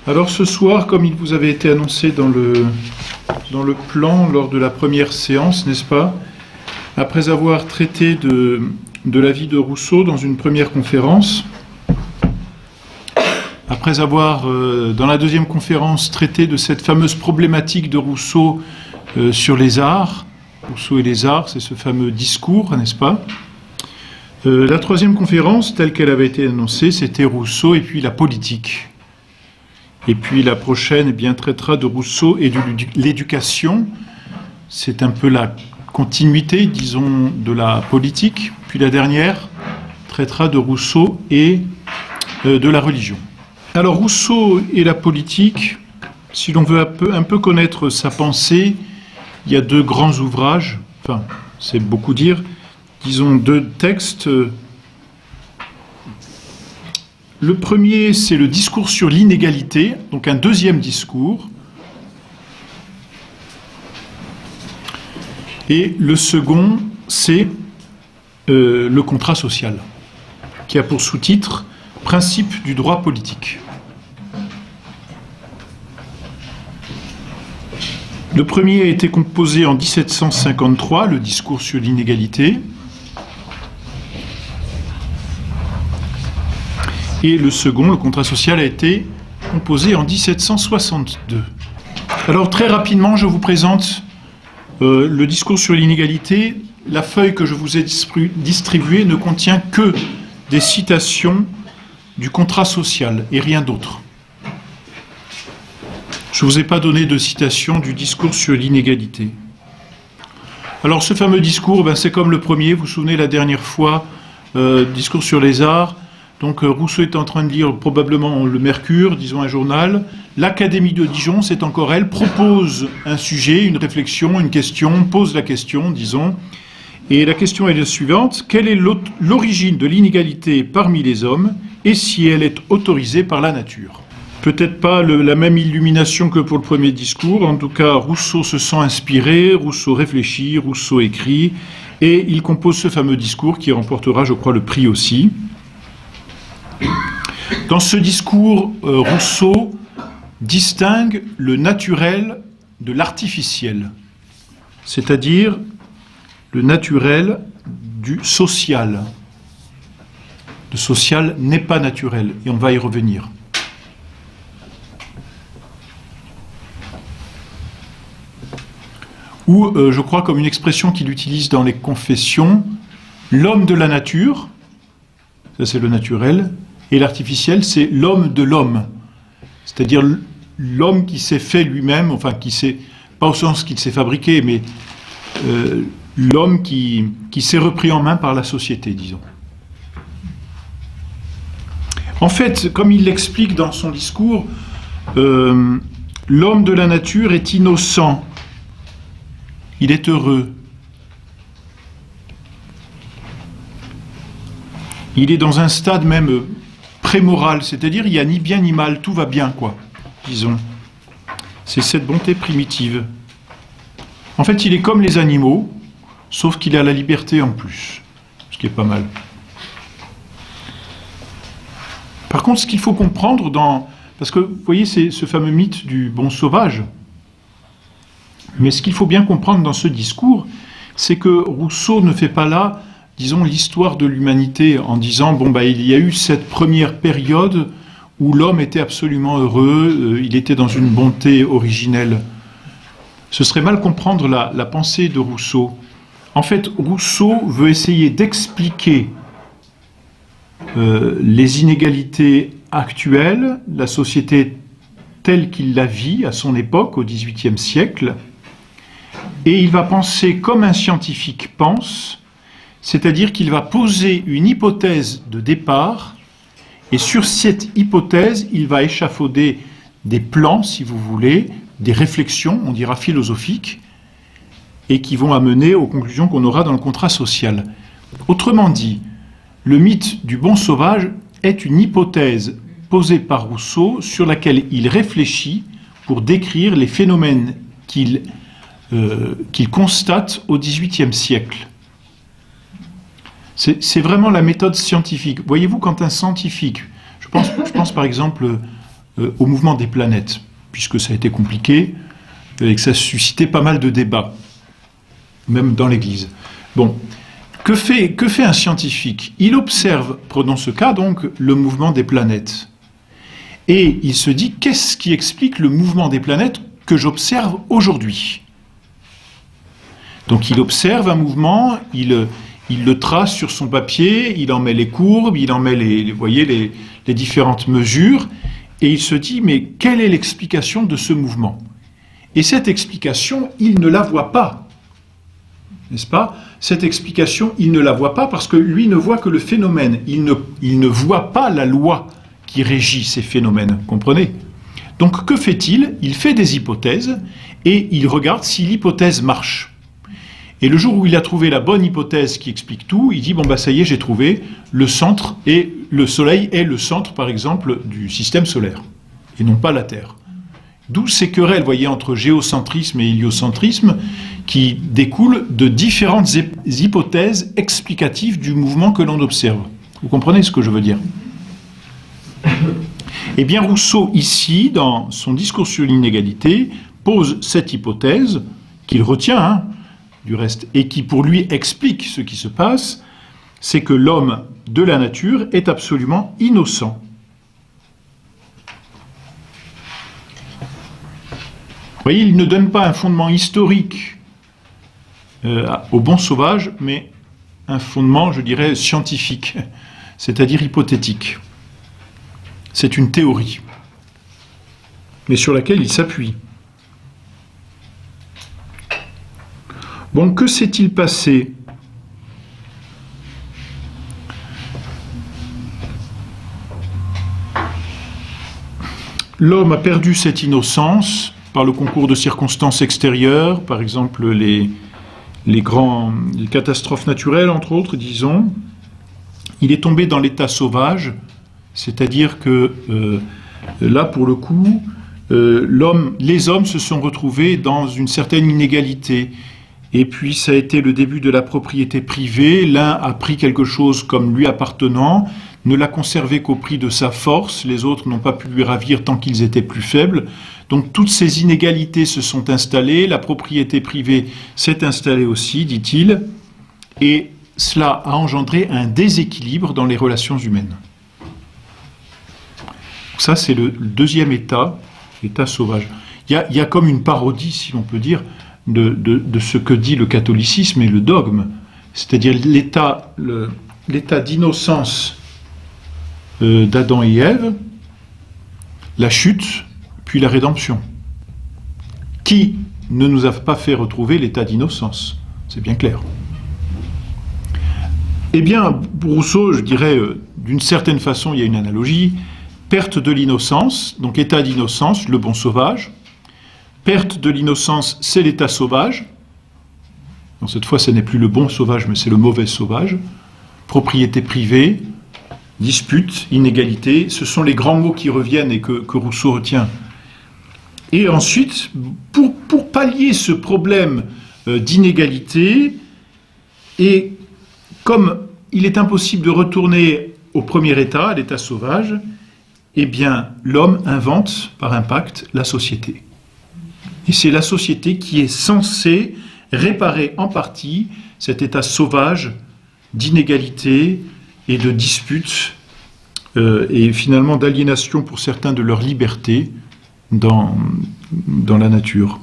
Alors ce soir, comme il vous avait été annoncé dans le plan lors de la première séance, n'est-ce pas, après avoir traité de la vie de Rousseau dans une première conférence, après avoir, dans la deuxième conférence, traité de cette fameuse problématique de Rousseau sur les arts, Rousseau et les arts, c'est ce fameux discours, n'est-ce pas? La troisième conférence, telle qu'elle avait été annoncée, c'était Rousseau et puis la politique. Et puis la prochaine, eh bien, traitera de Rousseau et de l'éducation. C'est un peu la continuité, disons, de la politique. Puis la dernière traitera de Rousseau et de la religion. Alors Rousseau et la politique, si l'on veut un peu connaître sa pensée, il y a deux grands ouvrages, enfin, c'est beaucoup dire, disons deux textes. Le premier, c'est le discours sur l'inégalité, donc un deuxième discours. Et le second, c'est le contrat social, qui a pour sous-titre « Principe du droit politique ». Le premier a été composé en 1753, le discours sur l'inégalité. Et le second, le contrat social, a été composé en 1762. Alors très rapidement, je vous présente le discours sur l'inégalité. La feuille que je vous ai distribuée ne contient que des citations du contrat social et rien d'autre. Je ne vous ai pas donné de citation du discours sur l'inégalité. Alors ce fameux discours, c'est comme le premier, vous vous souvenez la dernière fois, discours sur les arts. Donc Rousseau est en train de lire probablement le Mercure, disons un journal. L'Académie de Dijon, c'est encore elle, propose un sujet, une réflexion, une question, pose la question, disons. Et la question est la suivante. Quelle est l'origine de l'inégalité parmi les hommes et si elle est autorisée par la nature? Peut-être pas la même illumination que pour le premier discours. En tout cas, Rousseau se sent inspiré, Rousseau réfléchit, Rousseau écrit. Et il compose ce fameux discours qui remportera, je crois, le prix aussi. Dans ce discours, Rousseau distingue le naturel de l'artificiel, c'est-à-dire le naturel du social. Le social n'est pas naturel, et on va y revenir. Ou, je crois, comme une expression qu'il utilise dans les confessions, l'homme de la nature, ça c'est le naturel, et l'artificiel, c'est l'homme de l'homme. C'est-à-dire l'homme qui s'est fait lui-même, enfin, qui s'est, pas au sens qu'il s'est fabriqué, mais l'homme qui s'est repris en main par la société, disons. En fait, comme il l'explique dans son discours, l'homme de la nature est innocent. Il est heureux. Il est dans un stade même prémoral, c'est-à-dire il n'y a ni bien ni mal, tout va bien, quoi, disons. C'est cette bonté primitive. En fait, il est comme les animaux, sauf qu'il a la liberté en plus, ce qui est pas mal. Par contre, ce qu'il faut comprendre parce que, vous voyez, c'est ce fameux mythe du bon sauvage. Mais ce qu'il faut bien comprendre dans ce discours, c'est que Rousseau ne fait pas là, disons, l'histoire de l'humanité en disant, il y a eu cette première période où l'homme était absolument heureux, il était dans une bonté originelle. Ce serait mal comprendre la pensée de Rousseau. En fait, Rousseau veut essayer d'expliquer les inégalités actuelles, la société telle qu'il la vit à son époque, au XVIIIe siècle, et il va penser comme un scientifique pense, c'est-à-dire qu'il va poser une hypothèse de départ, et sur cette hypothèse, il va échafauder des plans, si vous voulez, des réflexions, on dira philosophiques, et qui vont amener aux conclusions qu'on aura dans le contrat social. Autrement dit, le mythe du bon sauvage est une hypothèse posée par Rousseau sur laquelle il réfléchit pour décrire les phénomènes qu'il constate au XVIIIe siècle. C'est vraiment la méthode scientifique. Voyez-vous, quand un scientifique, je pense par exemple au mouvement des planètes, puisque ça a été compliqué et que ça suscitait pas mal de débats, même dans l'Église. Bon, que fait un scientifique? Il observe, prenons ce cas donc, le mouvement des planètes. Et il se dit, qu'est-ce qui explique le mouvement des planètes que j'observe aujourd'hui? Donc il observe un mouvement, il le trace sur son papier, il en met les courbes, il en met les différentes mesures, et il se dit, mais quelle est l'explication de ce mouvement? Et cette explication, il ne la voit pas. N'est-ce pas? Cette explication, il ne la voit pas parce que lui ne voit que le phénomène. Il ne voit pas la loi qui régit ces phénomènes. Comprenez? Donc que fait-il? Il fait des hypothèses et il regarde si l'hypothèse marche. Et le jour où il a trouvé la bonne hypothèse qui explique tout, il dit, bon bah ça y est, j'ai trouvé le centre, et le Soleil est le centre, par exemple, du système solaire, et non pas la Terre. D'où ces querelles, voyez, entre géocentrisme et héliocentrisme, qui découlent de différentes hypothèses explicatives du mouvement que l'on observe. Vous comprenez ce que je veux dire? Eh bien, Rousseau, ici, dans son discours sur l'inégalité, pose cette hypothèse, qu'il retient, du reste, et qui pour lui explique ce qui se passe, c'est que l'homme de la nature est absolument innocent. Vous voyez, il ne donne pas un fondement historique au bon sauvage, mais un fondement, je dirais, scientifique, c'est-à-dire hypothétique. C'est une théorie, mais sur laquelle il s'appuie. Bon, que s'est-il passé? L'homme a perdu cette innocence par le concours de circonstances extérieures, par exemple les catastrophes naturelles, entre autres, disons. Il est tombé dans l'état sauvage, c'est-à-dire que là, pour le coup, les hommes se sont retrouvés dans une certaine inégalité. Et puis ça a été le début de la propriété privée. L'un a pris quelque chose comme lui appartenant, ne l'a conservé qu'au prix de sa force. Les autres n'ont pas pu lui ravir tant qu'ils étaient plus faibles. Donc toutes ces inégalités se sont installées. La propriété privée s'est installée aussi, dit-il. Et cela a engendré un déséquilibre dans les relations humaines. Ça, c'est le deuxième état, l'état sauvage. Il y a comme une parodie, si l'on peut dire, de ce que dit le catholicisme et le dogme, c'est-à-dire l'état d'innocence d'Adam et Ève, la chute, puis la rédemption. Qui ne nous a pas fait retrouver l'état d'innocence? C'est bien clair. Eh bien, pour Rousseau, je dirais, d'une certaine façon, il y a une analogie. Perte de l'innocence, donc état d'innocence, le bon sauvage. Perte de l'innocence, c'est l'état sauvage. Donc cette fois, ce n'est plus le bon sauvage, mais c'est le mauvais sauvage. Propriété privée, dispute, inégalité, ce sont les grands mots qui reviennent et que Rousseau retient. Et ensuite, pour pallier ce problème d'inégalité, et comme il est impossible de retourner au premier état, à l'état sauvage, eh bien, l'homme invente, par un pacte, la société. Et c'est la société qui est censée réparer en partie cet état sauvage d'inégalité et de dispute et finalement d'aliénation pour certains de leur liberté dans la nature.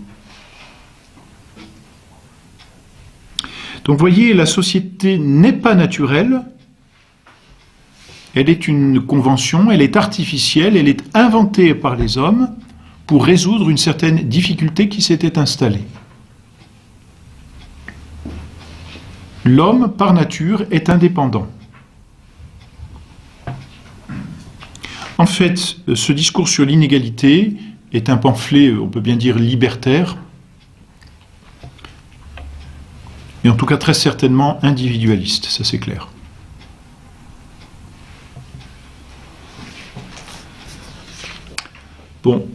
Donc vous voyez, la société n'est pas naturelle, elle est une convention, elle est artificielle, elle est inventée par les hommes pour résoudre une certaine difficulté qui s'était installée. L'homme, par nature, est indépendant. En fait, ce discours sur l'inégalité est un pamphlet, on peut bien dire, libertaire, et en tout cas très certainement individualiste, ça c'est clair. Bon,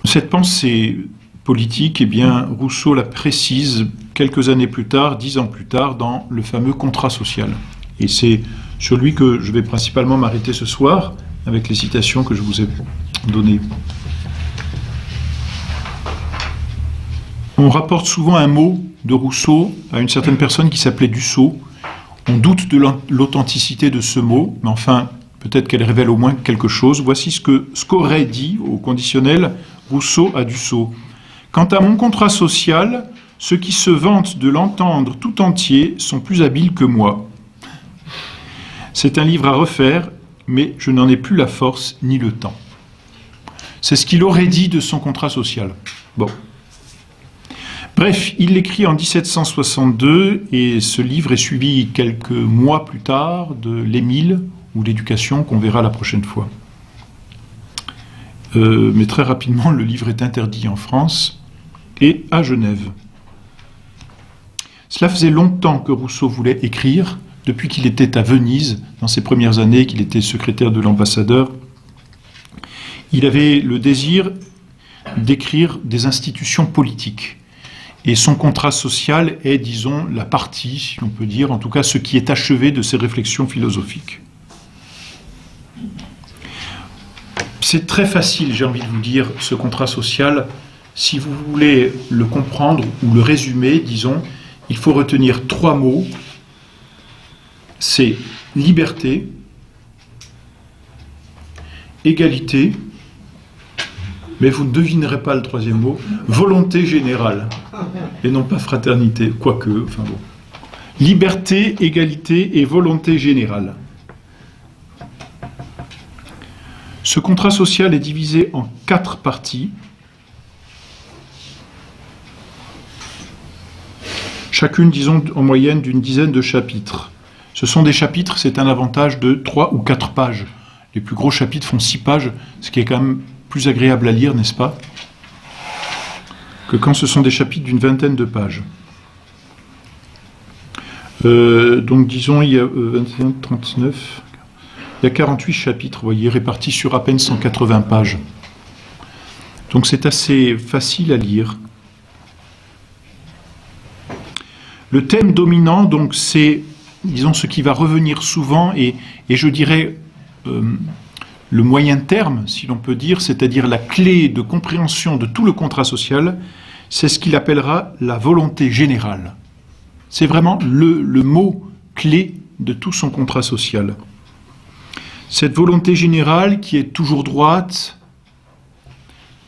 cette pensée politique, eh bien, Rousseau la précise quelques années plus tard, 10 ans plus tard, dans le fameux contrat social. Et c'est sur lui que je vais principalement m'arrêter ce soir, avec les citations que je vous ai données. On rapporte souvent un mot de Rousseau à une certaine personne qui s'appelait Dussault. On doute de l'authenticité de ce mot, mais enfin, peut-être qu'elle révèle au moins quelque chose. Voici ce qu'aurait dit, au conditionnel, Rousseau à Dussault. « Quant à mon contrat social, ceux qui se vantent de l'entendre tout entier sont plus habiles que moi. C'est un livre à refaire, mais je n'en ai plus la force ni le temps. » C'est ce qu'il aurait dit de son contrat social. Bon. Bref, il l'écrit en 1762 et ce livre est suivi quelques mois plus tard de l'Émile ou l'Éducation qu'on verra la prochaine fois. Mais très rapidement, le livre est interdit en France et à Genève. Cela faisait longtemps que Rousseau voulait écrire, depuis qu'il était à Venise, dans ses premières années, qu'il était secrétaire de l'ambassadeur. Il avait le désir d'écrire des institutions politiques. Et son contrat social est, disons, la partie, si l'on peut dire, en tout cas ce qui est achevé de ses réflexions philosophiques. C'est très facile, j'ai envie de vous dire, ce contrat social. Si vous voulez le comprendre ou le résumer, disons, il faut retenir 3 mots. C'est liberté, égalité, mais vous ne devinerez pas le 3e mot, volonté générale, et non pas fraternité, quoique, enfin bon. Liberté, égalité et volonté générale. Ce contrat social est divisé en 4 parties. Chacune, disons, en moyenne d'une dizaine de chapitres. Ce sont des chapitres, c'est un avantage de 3 ou 4 pages. Les plus gros chapitres font 6 pages, ce qui est quand même plus agréable à lire, n'est-ce pas, que quand ce sont des chapitres d'une vingtaine de pages. Donc disons, il y a 21, 39, il y a 48 chapitres, vous voyez, répartis sur à peine 180 pages. Donc c'est assez facile à lire. Le thème dominant, donc, c'est, disons, ce qui va revenir souvent, et je dirais le moyen terme, si l'on peut dire, c'est-à-dire la clé de compréhension de tout le contrat social, c'est ce qu'il appellera la volonté générale. C'est vraiment le mot clé de tout son contrat social. Cette volonté générale qui est toujours droite,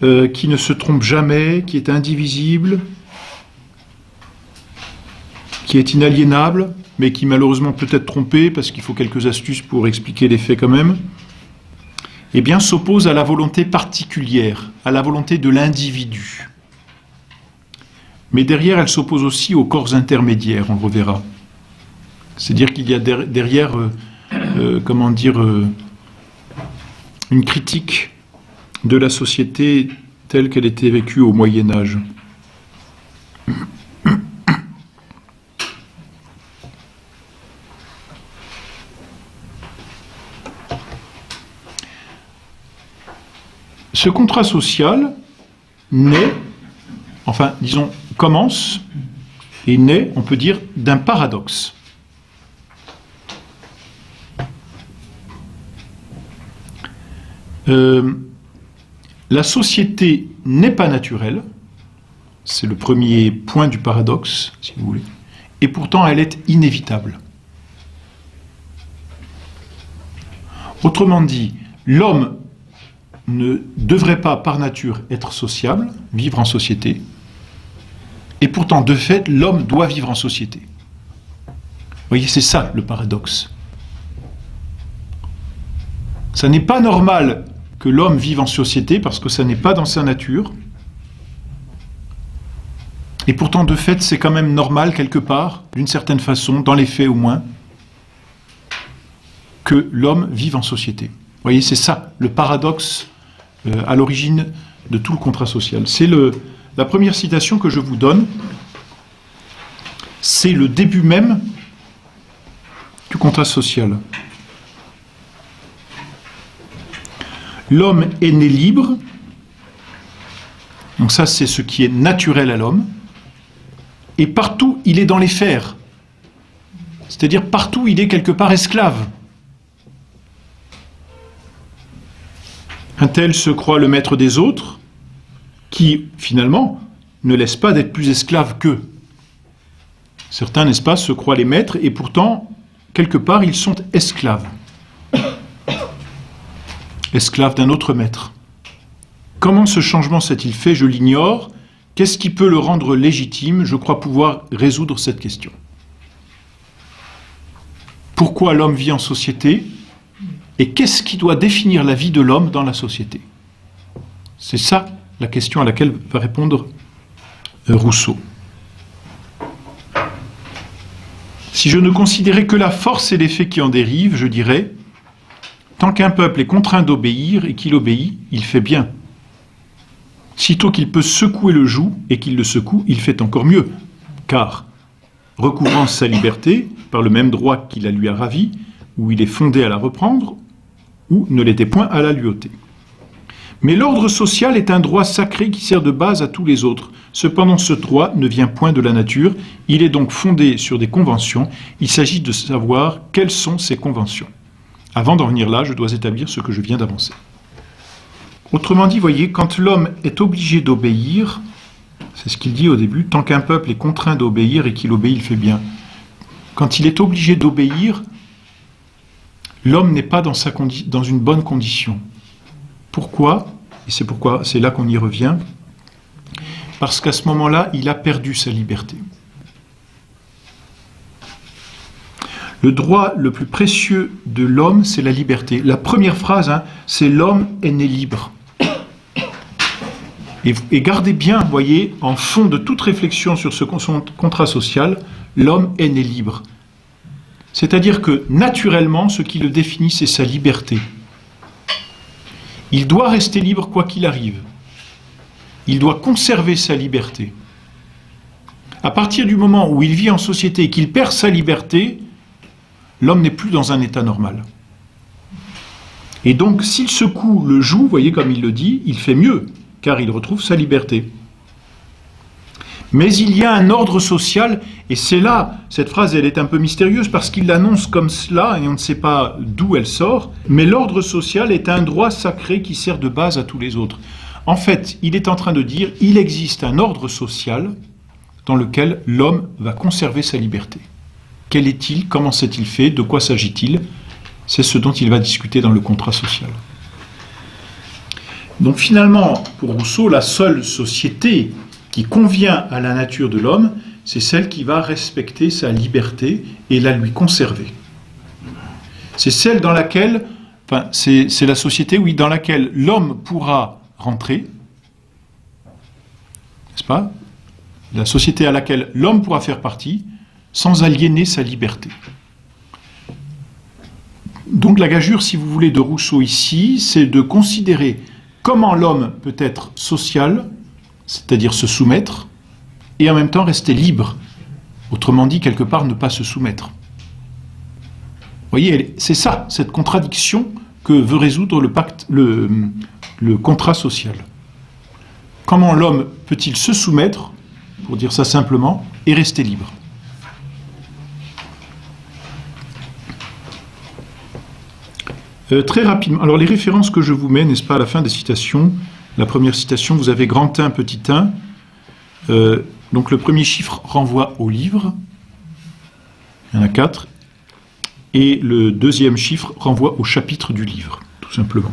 qui ne se trompe jamais, qui est indivisible, qui est inaliénable, mais qui malheureusement peut être trompée, parce qu'il faut quelques astuces pour expliquer les faits quand même, eh bien, s'oppose à la volonté particulière, à la volonté de l'individu. Mais derrière, elle s'oppose aussi aux corps intermédiaires, on le reverra. C'est-à-dire qu'il y a derrière, une critique de la société telle qu'elle était vécue au Moyen-Âge. Ce contrat social naît, enfin, disons, commence et naît, on peut dire, d'un paradoxe. La société n'est pas naturelle, c'est le premier point du paradoxe, si vous voulez, et pourtant elle est inévitable. Autrement dit, l'homme ne devrait pas par nature être sociable, vivre en société, et pourtant de fait l'homme doit vivre en société. Vous voyez, c'est ça le paradoxe. Ça n'est pas normal que l'homme vive en société parce que ça n'est pas dans sa nature, et pourtant de fait c'est quand même normal quelque part, d'une certaine façon, dans les faits au moins, que l'homme vive en société. Vous voyez, c'est ça le paradoxe à l'origine de tout le contrat social. C'est la première citation que je vous donne, c'est le début même du contrat social. L'homme est né libre, donc ça c'est ce qui est naturel à l'homme, et partout il est dans les fers, c'est-à-dire partout il est quelque part esclave. Un tel se croit le maître des autres, qui, finalement, ne laisse pas d'être plus esclaves qu'eux. Certains, n'est-ce pas, se croient les maîtres, et pourtant, quelque part, ils sont esclaves. Esclaves d'un autre maître. Comment ce changement s'est-il fait? Je l'ignore. Qu'est-ce qui peut le rendre légitime? Je crois pouvoir résoudre cette question. Pourquoi l'homme vit en société? Et qu'est-ce qui doit définir la vie de l'homme dans la société? C'est ça la question à laquelle va répondre Rousseau. Si je ne considérais que la force et l'effet qui en dérivent, je dirais, tant qu'un peuple est contraint d'obéir et qu'il obéit, il fait bien. Sitôt qu'il peut secouer le joug et qu'il le secoue, il fait encore mieux, car, recouvrant sa liberté, par le même droit qui la lui a ravie, ou il est fondé à la reprendre, ou ne l'était point à la lui ôter. Mais l'ordre social est un droit sacré qui sert de base à tous les autres. Cependant, ce droit ne vient point de la nature, il est donc fondé sur des conventions. Il s'agit de savoir quelles sont ces conventions. Avant d'en venir là, je dois établir ce que je viens d'avancer. Autrement dit, voyez, quand l'homme est obligé d'obéir, c'est ce qu'il dit au début, tant qu'un peuple est contraint d'obéir et qu'il obéit, il fait bien. Quand il est obligé d'obéir, l'homme n'est pas dans une bonne condition. Pourquoi? Et c'est là qu'on y revient. Parce qu'à ce moment-là, il a perdu sa liberté. Le droit le plus précieux de l'homme, c'est la liberté. La première phrase, c'est « l'homme est né libre ». Et gardez bien, voyez, en fond de toute réflexion sur ce contrat social, l'homme est né libre. C'est-à-dire que, naturellement, ce qui le définit, c'est sa liberté. Il doit rester libre quoi qu'il arrive. Il doit conserver sa liberté. À partir du moment où il vit en société et qu'il perd sa liberté, l'homme n'est plus dans un état normal. Et donc, s'il secoue le joug, voyez comme il le dit, il fait mieux, car il retrouve sa liberté. Mais il y a un ordre social, et c'est là, cette phrase elle est un peu mystérieuse parce qu'il l'annonce comme cela, et on ne sait pas d'où elle sort, mais l'ordre social est un droit sacré qui sert de base à tous les autres. En fait, il est en train de dire, il existe un ordre social dans lequel l'homme va conserver sa liberté. Quel est-il? Comment s'est-il fait? De quoi s'agit-il? C'est ce dont il va discuter dans le contrat social. Donc finalement, pour Rousseau, la seule société qui convient à la nature de l'homme, c'est celle qui va respecter sa liberté et la lui conserver. C'est celle dans laquelle, c'est la société, oui, dans laquelle l'homme pourra rentrer, n'est-ce pas? La société à laquelle l'homme pourra faire partie, sans aliéner sa liberté. Donc la gageure, si vous voulez, de Rousseau ici, c'est de considérer comment l'homme peut être social, c'est-à-dire se soumettre, et en même temps rester libre. Autrement dit, quelque part, ne pas se soumettre. Vous voyez, c'est ça, cette contradiction que veut résoudre le contrat social. Comment l'homme peut-il se soumettre, pour dire ça simplement, et rester libre? Très rapidement, alors les références que je vous mets, n'est-ce pas, à la fin des citations, la première citation, vous avez grand 1, petit 1, donc le premier chiffre renvoie au livre, il y en a 4, et le deuxième chiffre renvoie au chapitre du livre, tout simplement.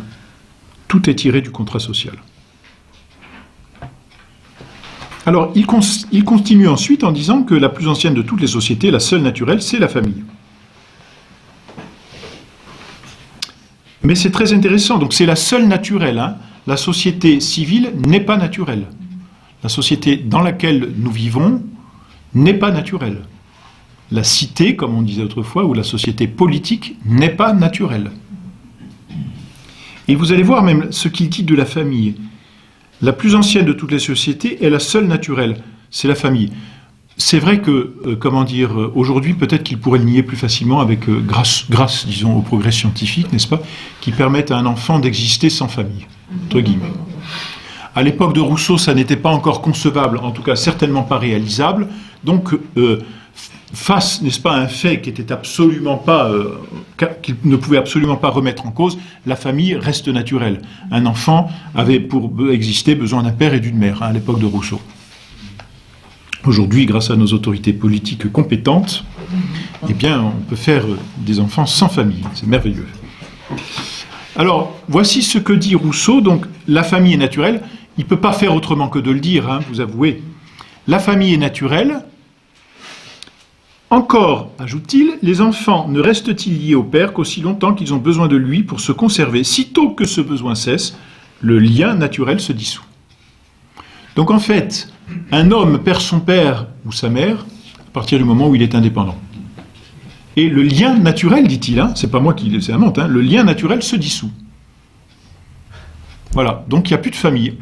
Tout est tiré du contrat social. Alors, il continue ensuite en disant que la plus ancienne de toutes les sociétés, la seule naturelle, c'est la famille. Mais c'est très intéressant, donc c'est la seule naturelle. La société civile n'est pas naturelle. La société dans laquelle nous vivons n'est pas naturelle. La cité, comme on disait autrefois, ou la société politique n'est pas naturelle. Et vous allez voir même ce qu'il dit de la famille. La plus ancienne de toutes les sociétés est la seule naturelle, c'est la famille. C'est vrai que, aujourd'hui, peut-être qu'il pourrait le nier plus facilement avec grâce, disons, au progrès scientifique, n'est-ce pas, qui permettent à un enfant d'exister sans famille, entre guillemets. À l'époque de Rousseau, ça n'était pas encore concevable, en tout cas certainement pas réalisable. Donc, face, n'est-ce pas, à un fait qui était absolument pas, qu'il ne pouvait absolument pas remettre en cause, la famille reste naturelle. Un enfant avait pour exister besoin d'un père et d'une mère, à l'époque de Rousseau. Aujourd'hui, grâce à nos autorités politiques compétentes, eh bien, on peut faire des enfants sans famille. C'est merveilleux. Alors, voici ce que dit Rousseau. Donc, la famille est naturelle. Il ne peut pas faire autrement que de le dire, hein, vous avouez. La famille est naturelle. Encore, ajoute-t-il, les enfants ne restent-ils liés au père qu'aussi longtemps qu'ils ont besoin de lui pour se conserver. Sitôt que ce besoin cesse, le lien naturel se dissout. Donc en fait, un homme perd son père ou sa mère à partir du moment où il est indépendant. Et le lien naturel, dit-il, hein, c'est pas moi qui les invente, hein, le lien naturel se dissout. Voilà, donc il n'y a plus de famille.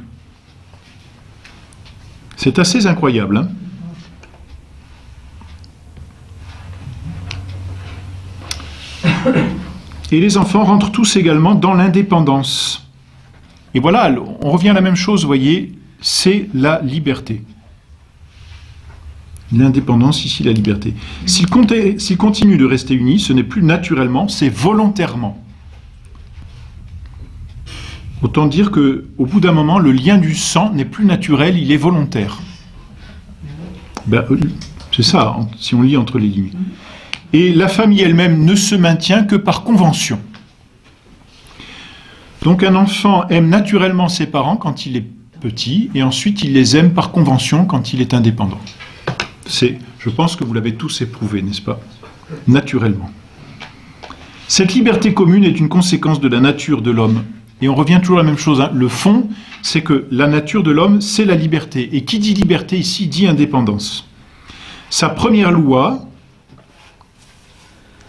C'est assez incroyable, hein. Et les enfants rentrent tous également dans l'indépendance. Et voilà, on revient à la même chose, vous voyez, c'est la liberté. L'indépendance, ici, la liberté. S'ils continuent de rester unis, ce n'est plus naturellement, c'est volontairement. Autant dire qu'au bout d'un moment, le lien du sang n'est plus naturel, il est volontaire. Ben, c'est ça, si on lit entre les lignes. Et la famille elle-même ne se maintient que par convention. Donc un enfant aime naturellement ses parents quand il est petit, et ensuite il les aime par convention quand il est indépendant. Je pense que vous l'avez tous éprouvé, n'est-ce pas? Naturellement. Cette liberté commune est une conséquence de la nature de l'homme. Et on revient toujours à la même chose, hein. Le fond, c'est que la nature de l'homme, c'est la liberté. Et qui dit liberté ici, dit indépendance. Sa première loi,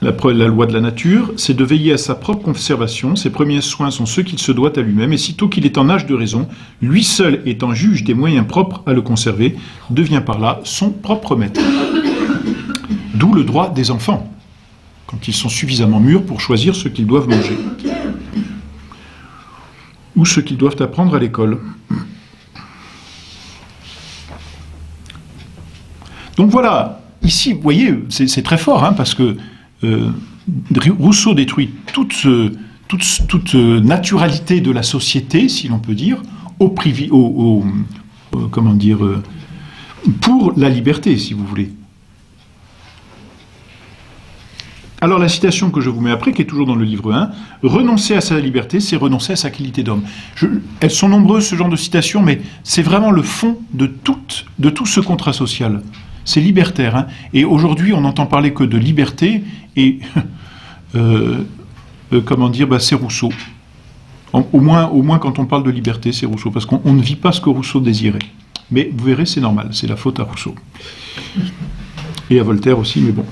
la loi de la nature, c'est de veiller à sa propre conservation. Ses premiers soins sont ceux qu'il se doit à lui-même. Et sitôt qu'il est en âge de raison, lui seul étant juge des moyens propres à le conserver, devient par là son propre maître. D'où le droit des enfants, quand ils sont suffisamment mûrs pour choisir ce qu'ils doivent manger. Ou ce qu'ils doivent apprendre à l'école. Donc voilà, ici, vous voyez, c'est très fort, hein, parce que Rousseau détruit toute naturalité de la société, si l'on peut dire, pour la liberté, si vous voulez. Alors la citation que je vous mets après, qui est toujours dans le livre 1, « Renoncer à sa liberté, c'est renoncer à sa qualité d'homme ». Elles sont nombreuses, ce genre de citations, mais c'est vraiment le fond de tout ce contrat social. C'est libertaire, hein. Et aujourd'hui, on n'entend parler que de liberté, et c'est Rousseau. Au moins, quand on parle de liberté, c'est Rousseau, parce qu'on ne vit pas ce que Rousseau désirait. Mais vous verrez, c'est normal, c'est la faute à Rousseau. Et à Voltaire aussi, mais bon.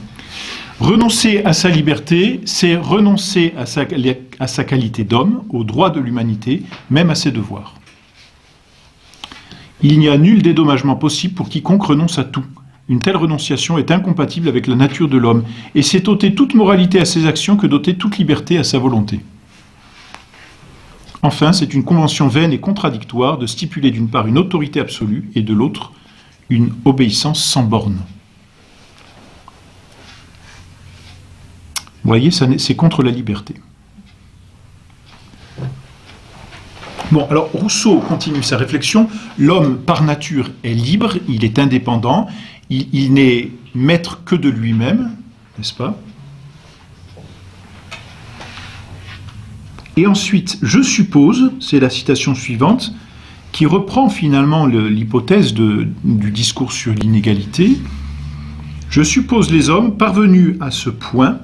Renoncer à sa liberté, c'est renoncer à sa qualité d'homme, aux droits de l'humanité, même à ses devoirs. Il n'y a nul dédommagement possible pour quiconque renonce à tout. Une telle renonciation est incompatible avec la nature de l'homme, et c'est ôter toute moralité à ses actions que d'ôter toute liberté à sa volonté. Enfin, c'est une convention vaine et contradictoire de stipuler d'une part une autorité absolue et de l'autre une obéissance sans borne. Vous voyez, c'est contre la liberté. Bon, alors Rousseau continue sa réflexion. L'homme, par nature, est libre, il est indépendant, il n'est maître que de lui-même, n'est-ce pas? Et ensuite, je suppose, c'est la citation suivante, qui reprend finalement l'hypothèse du discours sur l'inégalité. Je suppose les hommes parvenus à ce point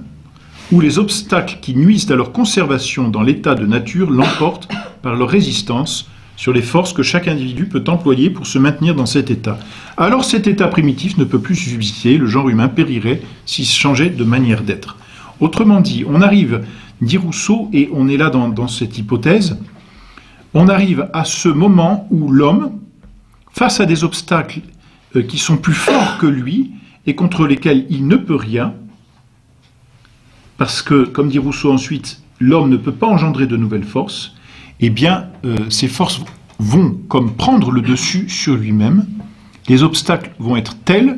où les obstacles qui nuisent à leur conservation dans l'état de nature l'emportent par leur résistance sur les forces que chaque individu peut employer pour se maintenir dans cet état. Alors cet état primitif ne peut plus subsister, le genre humain périrait s'il changeait de manière d'être. Autrement dit, on arrive, dit Rousseau, et on est là dans cette hypothèse, on arrive à ce moment où l'homme, face à des obstacles qui sont plus forts que lui et contre lesquels il ne peut rien, parce que, comme dit Rousseau ensuite, l'homme ne peut pas engendrer de nouvelles forces, eh bien, ces forces vont comme prendre le dessus sur lui-même. Les obstacles vont être tels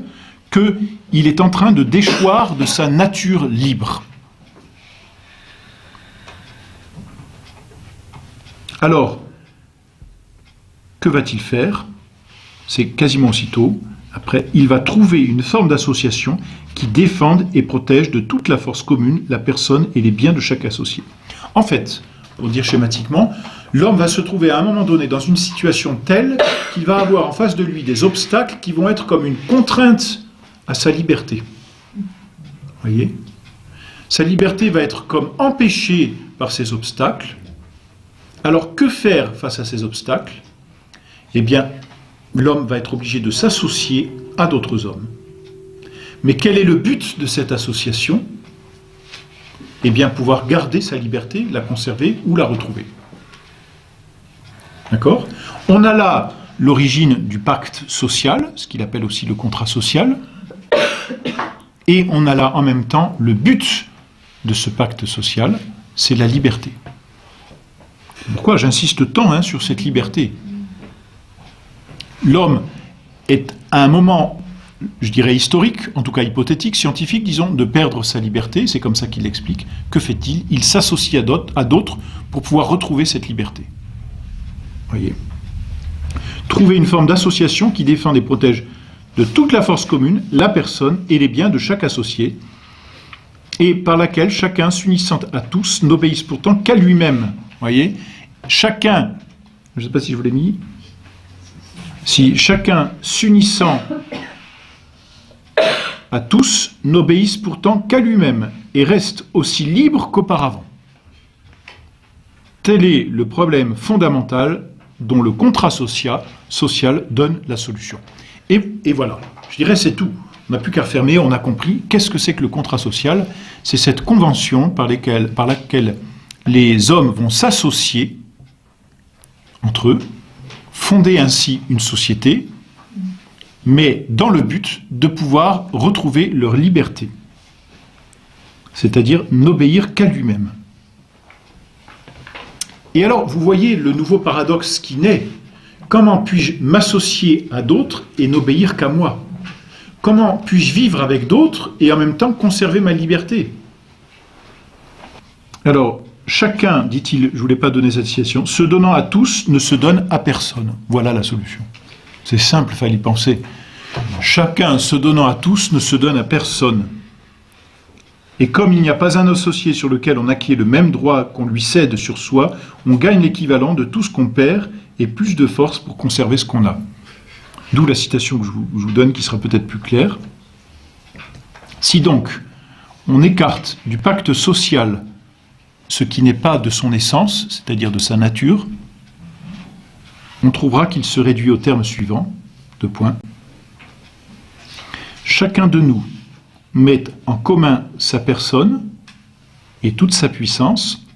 il est en train de déchoir de sa nature libre. Alors, que va-t-il faire? C'est quasiment aussitôt. Après, il va trouver une forme d'association qui défende et protège de toute la force commune la personne et les biens de chaque associé. En fait, pour dire schématiquement, l'homme va se trouver à un moment donné dans une situation telle qu'il va avoir en face de lui des obstacles qui vont être comme une contrainte à sa liberté. Voyez ? Sa liberté va être comme empêchée par ces obstacles. Alors que faire face à ces obstacles? Eh bien, l'homme va être obligé de s'associer à d'autres hommes. Mais quel est le but de cette association? Eh bien, pouvoir garder sa liberté, la conserver ou la retrouver. D'accord? On a là l'origine du pacte social, ce qu'il appelle aussi le contrat social, et on a là en même temps le but de ce pacte social, c'est la liberté. Pourquoi j'insiste tant sur cette liberté? L'homme est à un moment, je dirais historique, en tout cas hypothétique, scientifique, disons, de perdre sa liberté, c'est comme ça qu'il l'explique. Que fait-il? Il s'associe à d'autres pour pouvoir retrouver cette liberté. Voyez. Trouver une forme d'association qui défend et protège de toute la force commune, la personne et les biens de chaque associé, et par laquelle chacun, s'unissant à tous, n'obéisse pourtant qu'à lui-même. Voyez. Chacun, je ne sais pas si je vous l'ai mis, si chacun s'unissant à tous n'obéisse pourtant qu'à lui-même et reste aussi libre qu'auparavant. Tel est le problème fondamental dont le contrat social donne la solution. Et voilà, je dirais c'est tout. On n'a plus qu'à refermer, on a compris. Qu'est-ce que c'est que le contrat social? C'est cette convention par laquelle les hommes vont s'associer entre eux, fonder ainsi une société, mais dans le but de pouvoir retrouver leur liberté, c'est-à-dire n'obéir qu'à lui-même. Et alors, vous voyez le nouveau paradoxe qui naît. Comment puis-je m'associer à d'autres et n'obéir qu'à moi? Comment puis-je vivre avec d'autres et en même temps conserver ma liberté? Alors, chacun, dit-il, je ne voulais pas donner cette citation, se donnant à tous ne se donne à personne. Voilà la solution. C'est simple, il fallait y penser. Chacun se donnant à tous ne se donne à personne. Et comme il n'y a pas un associé sur lequel on acquiert le même droit qu'on lui cède sur soi, on gagne l'équivalent de tout ce qu'on perd et plus de force pour conserver ce qu'on a. D'où la citation que je vous donne qui sera peut-être plus claire. Si donc on écarte du pacte social ce qui n'est pas de son essence, c'est-à-dire de sa nature, on trouvera qu'il se réduit au terme suivant, : chacun de nous met en commun sa personne et toute sa puissance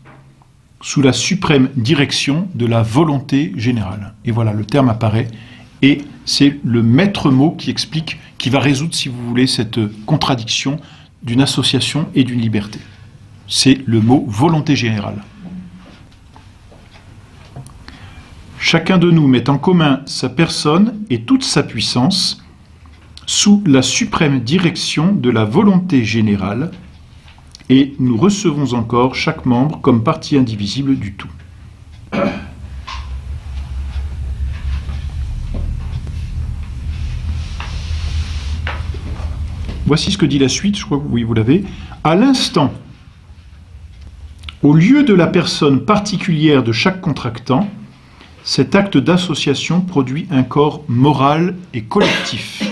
sous la suprême direction de la volonté générale. Et voilà, le terme apparaît, et c'est le maître mot qui explique, qui va résoudre, si vous voulez, cette contradiction d'une association et d'une liberté. C'est le mot volonté générale. Chacun de nous met en commun sa personne et toute sa puissance sous la suprême direction de la volonté générale, et nous recevons encore chaque membre comme partie indivisible du tout. Voici ce que dit la suite, je crois que oui, vous l'avez. À l'instant, au lieu de la personne particulière de chaque contractant, cet acte d'association produit un corps moral et collectif,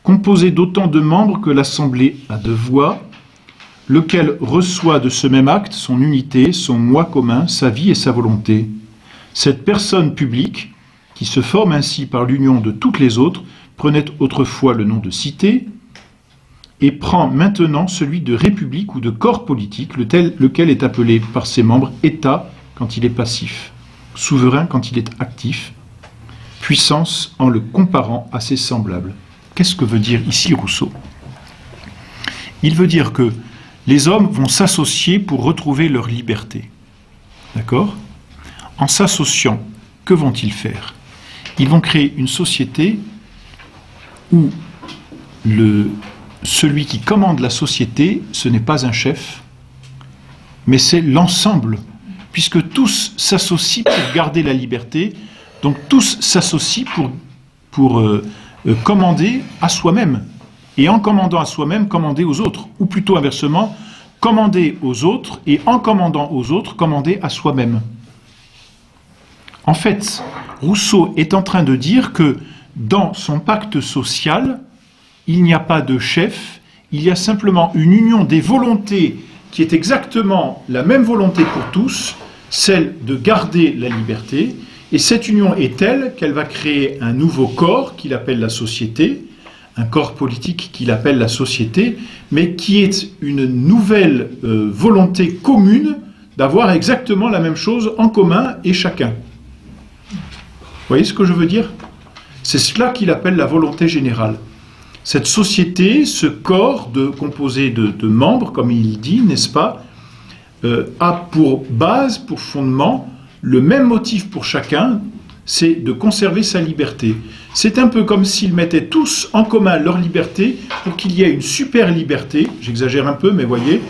composé d'autant de membres que l'Assemblée a de voix, lequel reçoit de ce même acte son unité, son moi commun, sa vie et sa volonté. Cette personne publique, qui se forme ainsi par l'union de toutes les autres, prenait autrefois le nom de cité, et prend maintenant celui de république ou de corps politique, lequel est appelé par ses membres État quand il est passif, souverain quand il est actif, puissance en le comparant à ses semblables. Qu'est-ce que veut dire ici Rousseau? Il veut dire que les hommes vont s'associer pour retrouver leur liberté. D'accord? En s'associant, que vont-ils faire? Ils vont créer une société où celui qui commande la société, ce n'est pas un chef, mais c'est l'ensemble, puisque tous s'associent pour garder la liberté, donc tous s'associent pour commander à soi-même, et en commandant à soi-même, commander aux autres, ou plutôt inversement, commander aux autres, et en commandant aux autres, commander à soi-même. En fait, Rousseau est en train de dire que dans son pacte social, il n'y a pas de chef, il y a simplement une union des volontés qui est exactement la même volonté pour tous, celle de garder la liberté, et cette union est telle qu'elle va créer un nouveau corps qu'il appelle la société, un corps politique qu'il appelle la société, mais qui est une nouvelle volonté commune d'avoir exactement la même chose en commun et chacun. Vous voyez ce que je veux dire ? C'est cela qu'il appelle la volonté générale. Cette société, ce corps composé de membres, comme il dit, n'est-ce pas, a pour base, pour fondement, le même motif pour chacun, c'est de conserver sa liberté. C'est un peu comme s'ils mettaient tous en commun leur liberté pour qu'il y ait une super liberté, j'exagère un peu, mais voyez,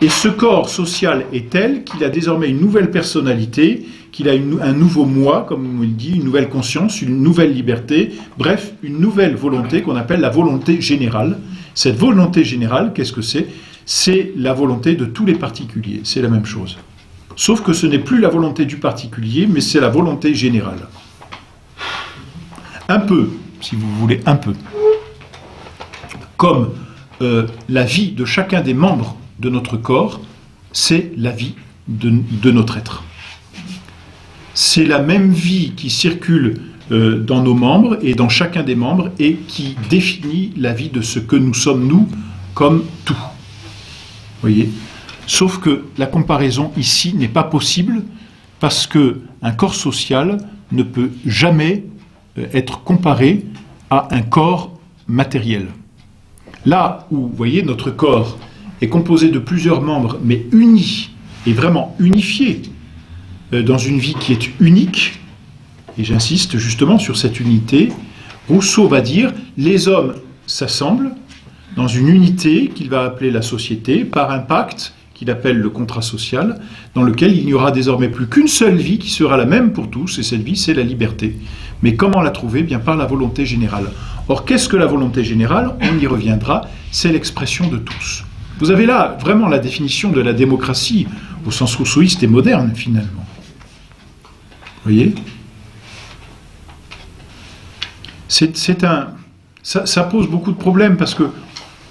et ce corps social est tel qu'il a désormais une nouvelle personnalité, qu'il a un nouveau moi, comme on le dit, une nouvelle conscience, une nouvelle liberté, bref, une nouvelle volonté qu'on appelle la volonté générale. Cette volonté générale, qu'est-ce que c'est ? C'est la volonté de tous les particuliers, c'est la même chose. Sauf que ce n'est plus la volonté du particulier, mais c'est la volonté générale. Un peu, si vous voulez, un peu. Comme la vie de chacun des membres de notre corps, c'est la vie de notre être. C'est la même vie qui circule dans nos membres et dans chacun des membres et qui définit la vie de ce que nous sommes, nous, comme tout. Vous voyez ? Sauf que la comparaison ici n'est pas possible parce qu'un corps social ne peut jamais être comparé à un corps matériel. Là où, vous voyez, notre corps est composé de plusieurs membres, mais unis et vraiment unifiés dans une vie qui est unique, et j'insiste justement sur cette unité, Rousseau va dire les hommes s'assemblent dans une unité qu'il va appeler la société par un pacte qu'il appelle le contrat social, dans lequel il n'y aura désormais plus qu'une seule vie qui sera la même pour tous, et cette vie c'est la liberté. Mais comment la trouver ? Bien par la volonté générale. Or, qu'est-ce que la volonté générale ? On y reviendra, c'est l'expression de tous. Vous avez là vraiment la définition de la démocratie au sens rousseauiste et moderne finalement. Vous voyez ? Ça pose beaucoup de problèmes parce que,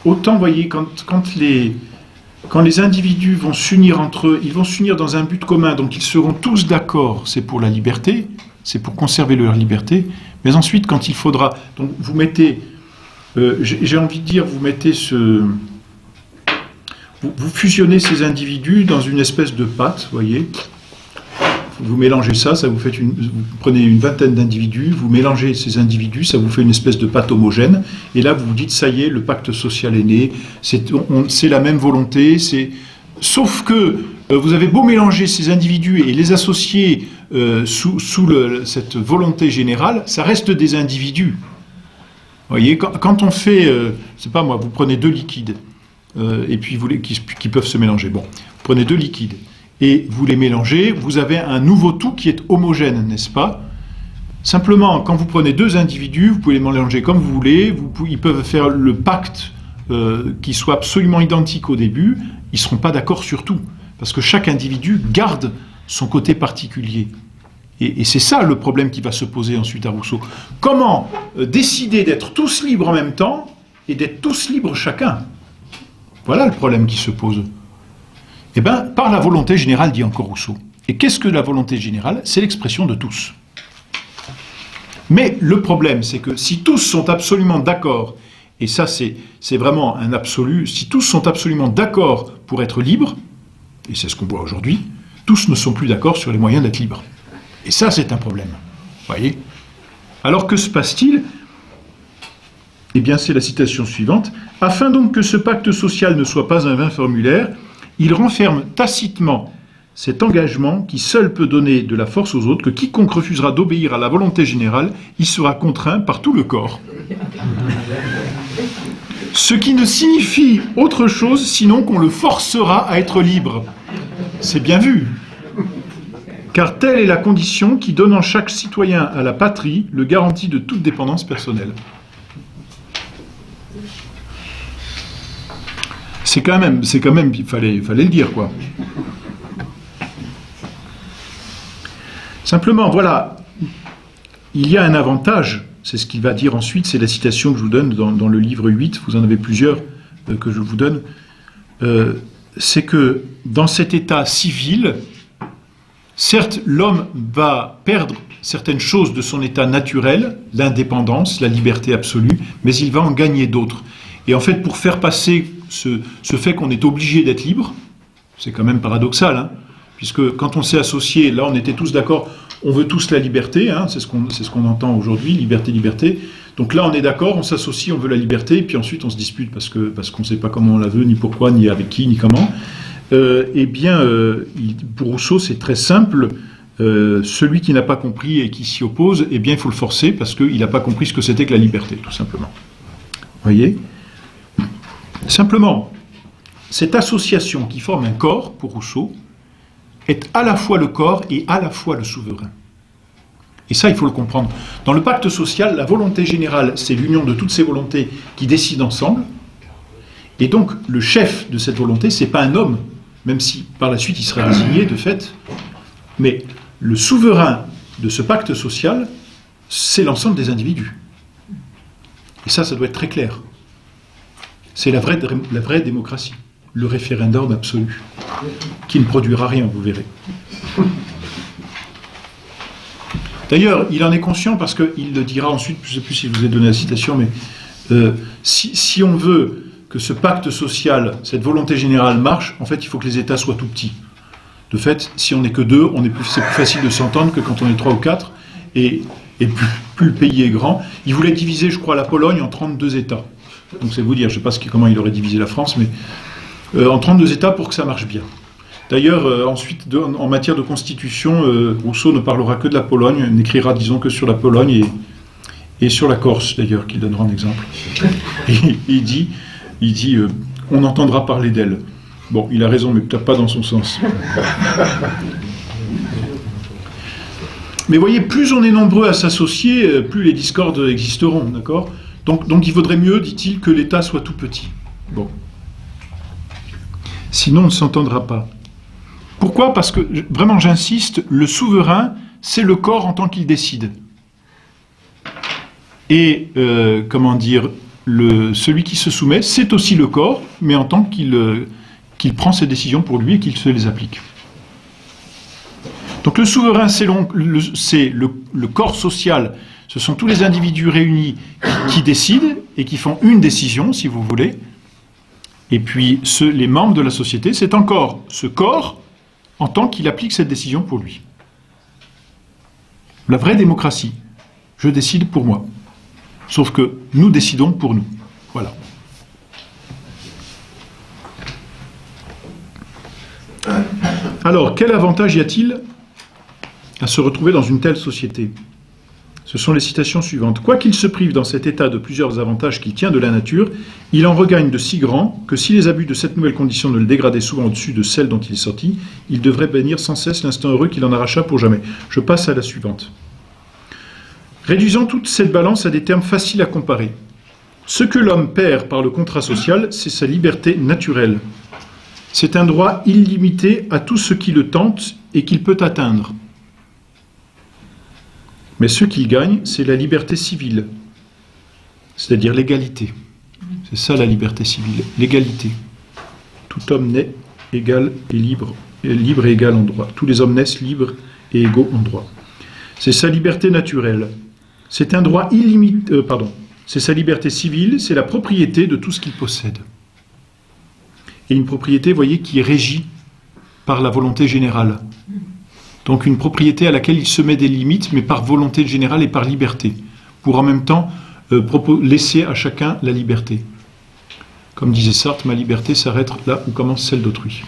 autant, vous voyez, quand les individus vont s'unir entre eux, ils vont s'unir dans un but commun, donc ils seront tous d'accord, c'est pour la liberté, c'est pour conserver leur liberté, mais ensuite, quand il faudra... Donc, vous mettez... j'ai envie de dire, vous mettez vous fusionnez ces individus dans une espèce de pâte, vous voyez. Vous mélangez ça vous prenez une vingtaine d'individus, vous mélangez ces individus, ça vous fait une espèce de pâte homogène, et là vous vous dites, ça y est, le pacte social est né, c'est la même volonté, sauf que vous avez beau mélanger ces individus et les associer sous cette volonté générale, ça reste des individus. Vous voyez, quand on fait, c'est pas moi, vous prenez deux liquides, et puis qui peuvent se mélanger. Bon, vous prenez deux liquides, et vous les mélangez, vous avez un nouveau tout qui est homogène, n'est-ce pas ? Simplement, quand vous prenez deux individus, vous pouvez les mélanger comme vous voulez, ils peuvent faire le pacte qui soit absolument identique au début, ils ne seront pas d'accord sur tout, parce que chaque individu garde son côté particulier. Et c'est ça le problème qui va se poser ensuite à Rousseau. Comment décider d'être tous libres en même temps et d'être tous libres chacun ? Voilà le problème qui se pose. Eh bien, par la volonté générale, dit encore Rousseau. Et qu'est-ce que la volonté générale ? C'est l'expression de tous. Mais le problème, c'est que si tous sont absolument d'accord, et ça c'est vraiment un absolu, si tous sont absolument d'accord pour être libres, et c'est ce qu'on voit aujourd'hui, tous ne sont plus d'accord sur les moyens d'être libres. Et ça, c'est un problème. Vous voyez ? Alors que se passe-t-il ? Eh bien, c'est la citation suivante. « Afin donc que ce pacte social ne soit pas un vain formulaire, il renferme tacitement cet engagement qui seul peut donner de la force aux autres, que quiconque refusera d'obéir à la volonté générale, y sera contraint par tout le corps. » Ce qui ne signifie autre chose sinon qu'on le forcera à être libre. C'est bien vu. Car telle est la condition qui donne en chaque citoyen à la patrie le garantie de toute dépendance personnelle. C'est quand même, il fallait le dire, quoi. Simplement, voilà, il y a un avantage, c'est ce qu'il va dire ensuite, c'est la citation que je vous donne dans le livre 8, vous en avez plusieurs que je vous donne, c'est que dans cet état civil, certes, l'homme va perdre certaines choses de son état naturel, l'indépendance, la liberté absolue, mais il va en gagner d'autres. Et en fait, pour faire passer ce fait qu'on est obligé d'être libre, c'est quand même paradoxal, hein, puisque quand on s'est associés, là on était tous d'accord, on veut tous la liberté, hein, c'est ce qu'on entend aujourd'hui, liberté, liberté. Donc là on est d'accord, on s'associe, on veut la liberté, et puis ensuite on se dispute parce qu'on ne sait pas comment on la veut, ni pourquoi, ni avec qui, ni comment. Pour Rousseau c'est très simple, celui qui n'a pas compris et qui s'y oppose, eh bien il faut le forcer parce qu'il n'a pas compris ce que c'était que la liberté, tout simplement. Vous voyez ? Simplement, cette association qui forme un corps, pour Rousseau, est à la fois le corps et à la fois le souverain. Et ça, il faut le comprendre. Dans le pacte social, la volonté générale, c'est l'union de toutes ces volontés qui décident ensemble. Et donc, le chef de cette volonté, c'est pas un homme, même si par la suite il sera désigné de fait. Mais le souverain de ce pacte social, c'est l'ensemble des individus. Et ça doit être très clair. C'est la vraie démocratie, le référendum absolu, qui ne produira rien, vous verrez. D'ailleurs, il en est conscient parce qu'il le dira ensuite, je ne sais plus si je vous ai donné la citation, mais si on veut que ce pacte social, cette volonté générale marche, en fait, il faut que les États soient tout petits. De fait, si on n'est que deux, c'est plus facile de s'entendre que quand on est 3 ou 4, et plus le pays est grand. Il voulait diviser, je crois, la Pologne en 32 États. Donc c'est vous dire, je ne sais pas comment il aurait divisé la France, mais en 32 États pour que ça marche bien. D'ailleurs, ensuite, en matière de constitution, Rousseau ne parlera que de la Pologne, n'écrira, disons, que sur la Pologne et sur la Corse, d'ailleurs, qu'il donnera un exemple. Et il dit, on entendra parler d'elle. Bon, il a raison, mais peut-être pas dans son sens. Mais voyez, plus on est nombreux à s'associer, plus les discordes existeront, d'accord ? Donc il vaudrait mieux, dit-il, que l'État soit tout petit. Bon. Sinon, on ne s'entendra pas. Pourquoi ? Parce que, vraiment, j'insiste, le souverain, c'est le corps en tant qu'il décide. Et, celui qui se soumet, c'est aussi le corps, mais en tant qu'il prend ses décisions pour lui et qu'il se les applique. Donc le souverain, c'est le corps social. Ce sont tous les individus réunis qui décident et qui font une décision, si vous voulez. Et puis les membres de la société, c'est encore ce corps en tant qu'il applique cette décision pour lui. La vraie démocratie, je décide pour moi. Sauf que nous décidons pour nous. Voilà. Alors, quel avantage y a-t-il à se retrouver dans une telle société ? Ce sont les citations suivantes. « Quoiqu'il se prive dans cet état de plusieurs avantages qu'il tient de la nature, il en regagne de si grands que si les abus de cette nouvelle condition ne le dégradaient souvent au-dessus de celle dont il est sorti, il devrait bénir sans cesse l'instant heureux qu'il en arracha pour jamais. » Je passe à la suivante. Réduisons toute cette balance à des termes faciles à comparer. Ce que l'homme perd par le contrat social, c'est sa liberté naturelle. C'est un droit illimité à tout ce qui le tente et qu'il peut atteindre. Mais ce qu'il gagne, c'est la liberté civile, c'est-à-dire l'égalité. C'est ça la liberté civile, l'égalité. Tout homme naît égal et libre et égal en droit. Tous les hommes naissent libres et égaux en droit. C'est sa liberté naturelle. C'est un droit illimité. C'est sa liberté civile, c'est la propriété de tout ce qu'il possède. Et une propriété, vous voyez, qui est régie par la volonté générale. Donc une propriété à laquelle il se met des limites, mais par volonté générale et par liberté, pour en même temps laisser à chacun la liberté. Comme disait Sartre, ma liberté s'arrête là où commence celle d'autrui.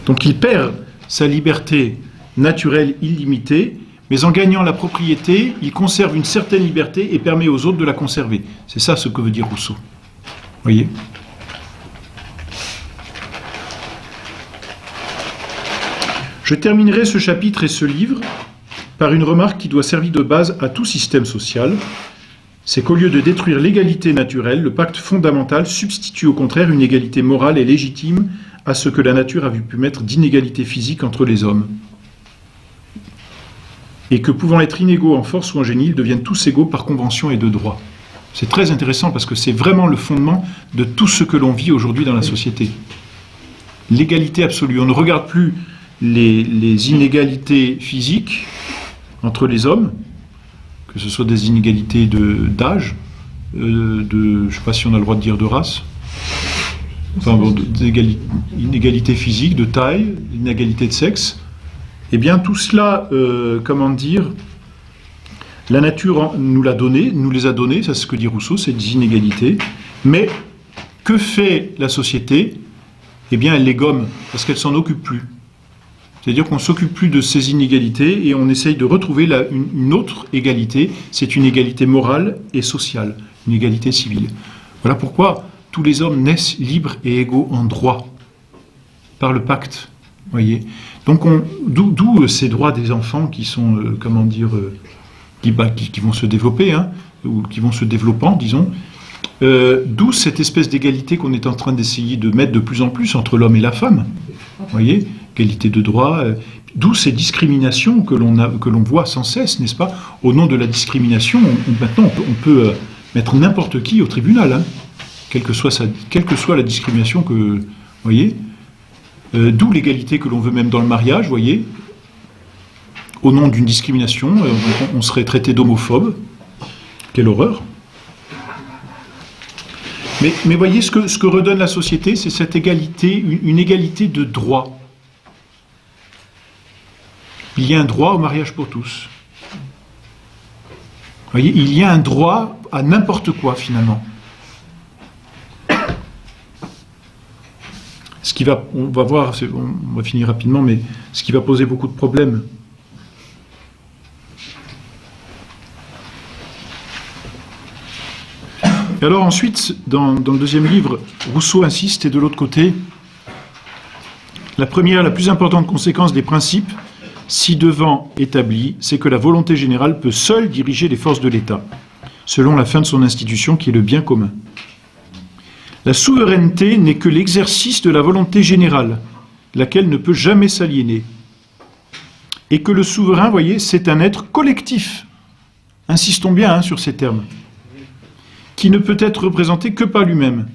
Donc il perd sa liberté naturelle illimitée, mais en gagnant la propriété, il conserve une certaine liberté et permet aux autres de la conserver. C'est ça ce que veut dire Rousseau. Vous voyez ? Je terminerai ce chapitre et ce livre par une remarque qui doit servir de base à tout système social. C'est qu'au lieu de détruire l'égalité naturelle, le pacte fondamental substitue au contraire une égalité morale et légitime à ce que la nature a pu mettre d'inégalité physique entre les hommes. Et que pouvant être inégaux en force ou en génie, ils deviennent tous égaux par convention et de droit. C'est très intéressant parce que c'est vraiment le fondement de tout ce que l'on vit aujourd'hui dans la société. L'égalité absolue. On ne regarde plus les inégalités physiques entre les hommes, que ce soit des inégalités d'âge, je ne sais pas si on a le droit de dire de race, enfin bon, inégalité physique, de taille, inégalité de sexe. Eh bien, tout cela, comment dire, la nature nous l'a donné, nous les a donnés, c'est ce que dit Rousseau, ces inégalités. Mais que fait la société ? Eh bien, elle les gomme, parce qu'elle s'en occupe plus. C'est-à-dire qu'on ne s'occupe plus de ces inégalités et on essaye de retrouver une autre égalité, c'est une égalité morale et sociale, une égalité civile. Voilà pourquoi tous les hommes naissent libres et égaux en droit, par le pacte. Voyez. Donc d'où ces droits des enfants qui sont, comment dire, qui vont se développer, hein, ou qui vont se développant, disons. D'où cette espèce d'égalité qu'on est en train d'essayer de mettre de plus en plus entre l'homme et la femme. Voyez, égalité de droit. D'où ces discriminations que l'on voit sans cesse, n'est-ce pas ? Au nom de la discrimination, maintenant on peut mettre n'importe qui au tribunal, hein, quelle que soit la discrimination que, voyez. D'où l'égalité que l'on veut même dans le mariage, vous voyez. Au nom d'une discrimination, on serait traité d'homophobe. Quelle horreur. Mais voyez, ce que redonne la société, c'est cette égalité, une égalité de droit. Il y a un droit au mariage pour tous. Voyez, il y a un droit à n'importe quoi, finalement. On va voir, on va finir rapidement, mais ce qui va poser beaucoup de problèmes. Et alors ensuite, dans le deuxième livre, Rousseau insiste, et de l'autre côté, la première, la plus importante conséquence des principes, ci-devant établis, c'est que la volonté générale peut seule diriger les forces de l'État, selon la fin de son institution qui est le bien commun. La souveraineté n'est que l'exercice de la volonté générale, laquelle ne peut jamais s'aliéner. Et que le souverain, voyez, c'est un être collectif. Insistons bien sur ces termes. Qui ne peut être représenté que par lui-même.